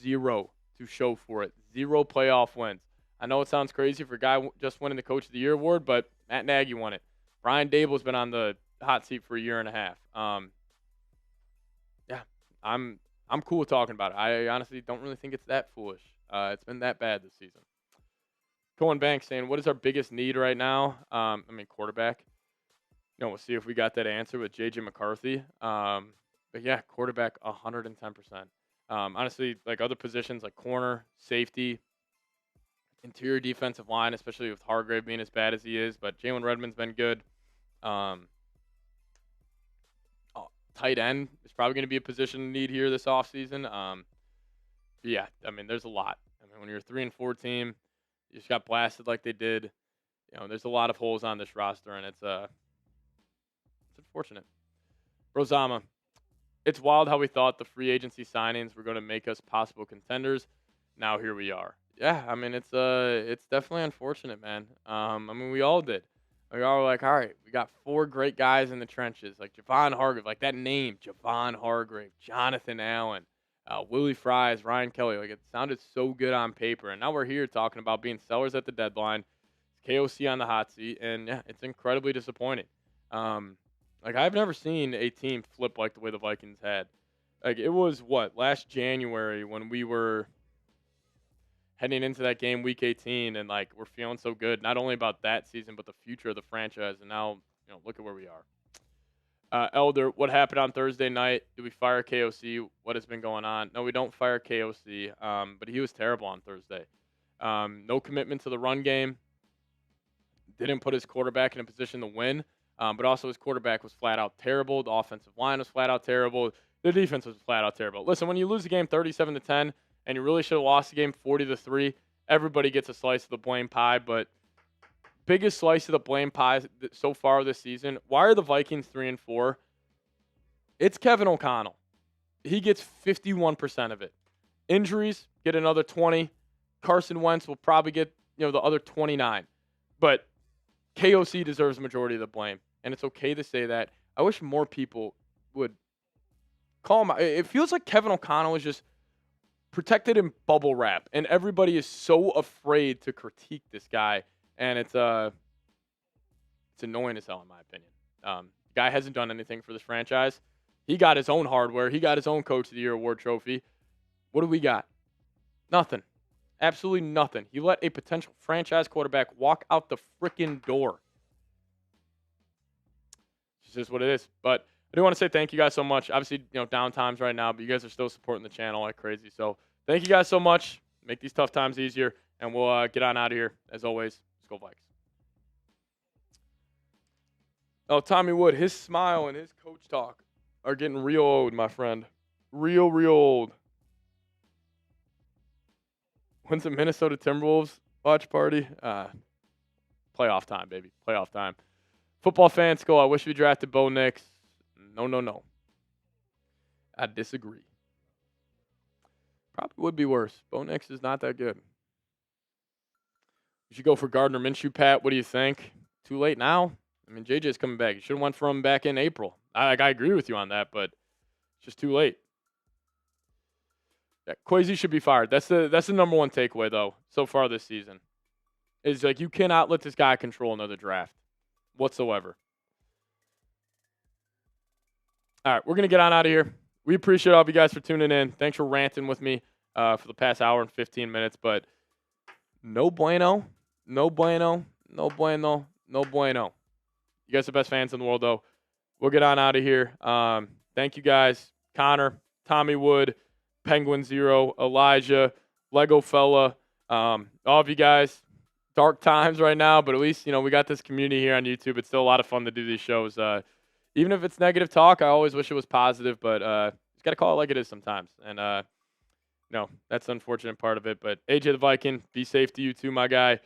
0 to show for it. 0 playoff wins. I know it sounds crazy for a guy just winning the Coach of the Year award, but Matt Nagy won it. Brian Dable's been on the hot seat for a year and a half. I'm cool with talking about it. I honestly don't really think it's that foolish. It's been that bad this season. Cohen Banks saying, what is our biggest need right now? Quarterback. We'll see if we got that answer with J.J. McCarthy. But yeah, quarterback 110%. Honestly, like other positions like corner, safety, interior defensive line, especially with Hargrave being as bad as he is. But Jalen Redmond's been good. Tight end is probably going to be a position need here this offseason. There's a lot. When you're a 3-4 team, you just got blasted like they did. There's a lot of holes on this roster, and it's unfortunate. Rosama, it's wild how we thought the free agency signings were going to make us possible contenders. Now here we are. Yeah, it's definitely unfortunate, man. We all did. Like, all right, we got 4 great guys in the trenches, like Javon Hargrave, like that name, Javon Hargrave, Jonathan Allen, Willie Fries, Ryan Kelly. Like, it sounded so good on paper. And now we're here talking about being sellers at the deadline, KOC on the hot seat, and yeah, it's incredibly disappointing. Like, I've never seen a team flip like the way the Vikings had. Like, it was last January when we were heading into that game, week 18, and like we're feeling so good, not only about that season, but the future of the franchise. And now, look at where we are. Elder, what happened on Thursday night? Did we fire KOC? What has been going on? No, we don't fire KOC, but he was terrible on Thursday. No commitment to the run game. Didn't put his quarterback in a position to win, but also his quarterback was flat out terrible. The offensive line was flat out terrible. The defense was flat out terrible. Listen, when you lose the game 37-10, and you really should have lost the game 40-3, everybody gets a slice of the blame pie. But biggest slice of the blame pie so far this season, why are the Vikings 3-4? It's Kevin O'Connell. He gets 51% of it. Injuries get another 20. Carson Wentz will probably get the other 29. But KOC deserves the majority of the blame, and it's okay to say that. I wish more people would call him out. It feels like Kevin O'Connell is just protected in bubble wrap, and everybody is so afraid to critique this guy, and it's annoying as hell in my opinion. Guy hasn't done anything for this franchise. He got his own hardware. He got his own Coach of the Year award trophy. What do we got? Nothing. Absolutely nothing. He let a potential franchise quarterback walk out the freaking door. It's just what it is. But I do want to say thank you guys so much. Obviously, down times right now, but you guys are still supporting the channel like crazy. So thank you guys so much. Make these tough times easier, and we'll get on out of here. As always, let's go Vikes. Oh, Tommy Wood, his smile and his coach talk are getting real old, my friend. Real old. When's the Minnesota Timberwolves watch party? Playoff time, baby. Playoff time. Football fans go, I wish we drafted Bo Nix. No. I disagree. Probably would be worse. Bo Nix is not that good. You should go for Gardner Minshew, Pat. What do you think? Too late now? I mean, JJ's coming back. You should have went for him back in April. I agree with you on that, but it's just too late. Yeah, Kwesi should be fired. That's the number one takeaway, though, so far this season. Is like you cannot let this guy control another draft whatsoever. All right, we're going to get on out of here. We appreciate all of you guys for tuning in. Thanks for ranting with me for the past hour and 15 minutes. But no bueno. You guys are the best fans in the world, though. We'll get on out of here. Thank you guys. Connor, Tommy Wood, Penguin Zero, Elijah, Lego Fella, all of you guys. Dark times right now, but at least, we got this community here on YouTube. It's still a lot of fun to do these shows. Even if it's negative talk, I always wish it was positive, but just got to call it like it is sometimes. And, that's the unfortunate part of it. But AJ the Viking, be safe to you too, my guy.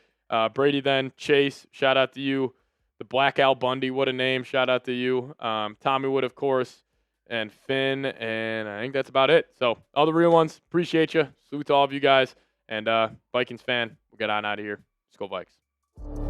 Brady then, Chase, shout out to you. The Black Al Bundy, what a name, shout out to you. Tommy Wood, of course, and Finn, and I think that's about it. So all the real ones, appreciate you. Salute to all of you guys. And Vikings fan, we'll get on out of here. Let's go Vikes.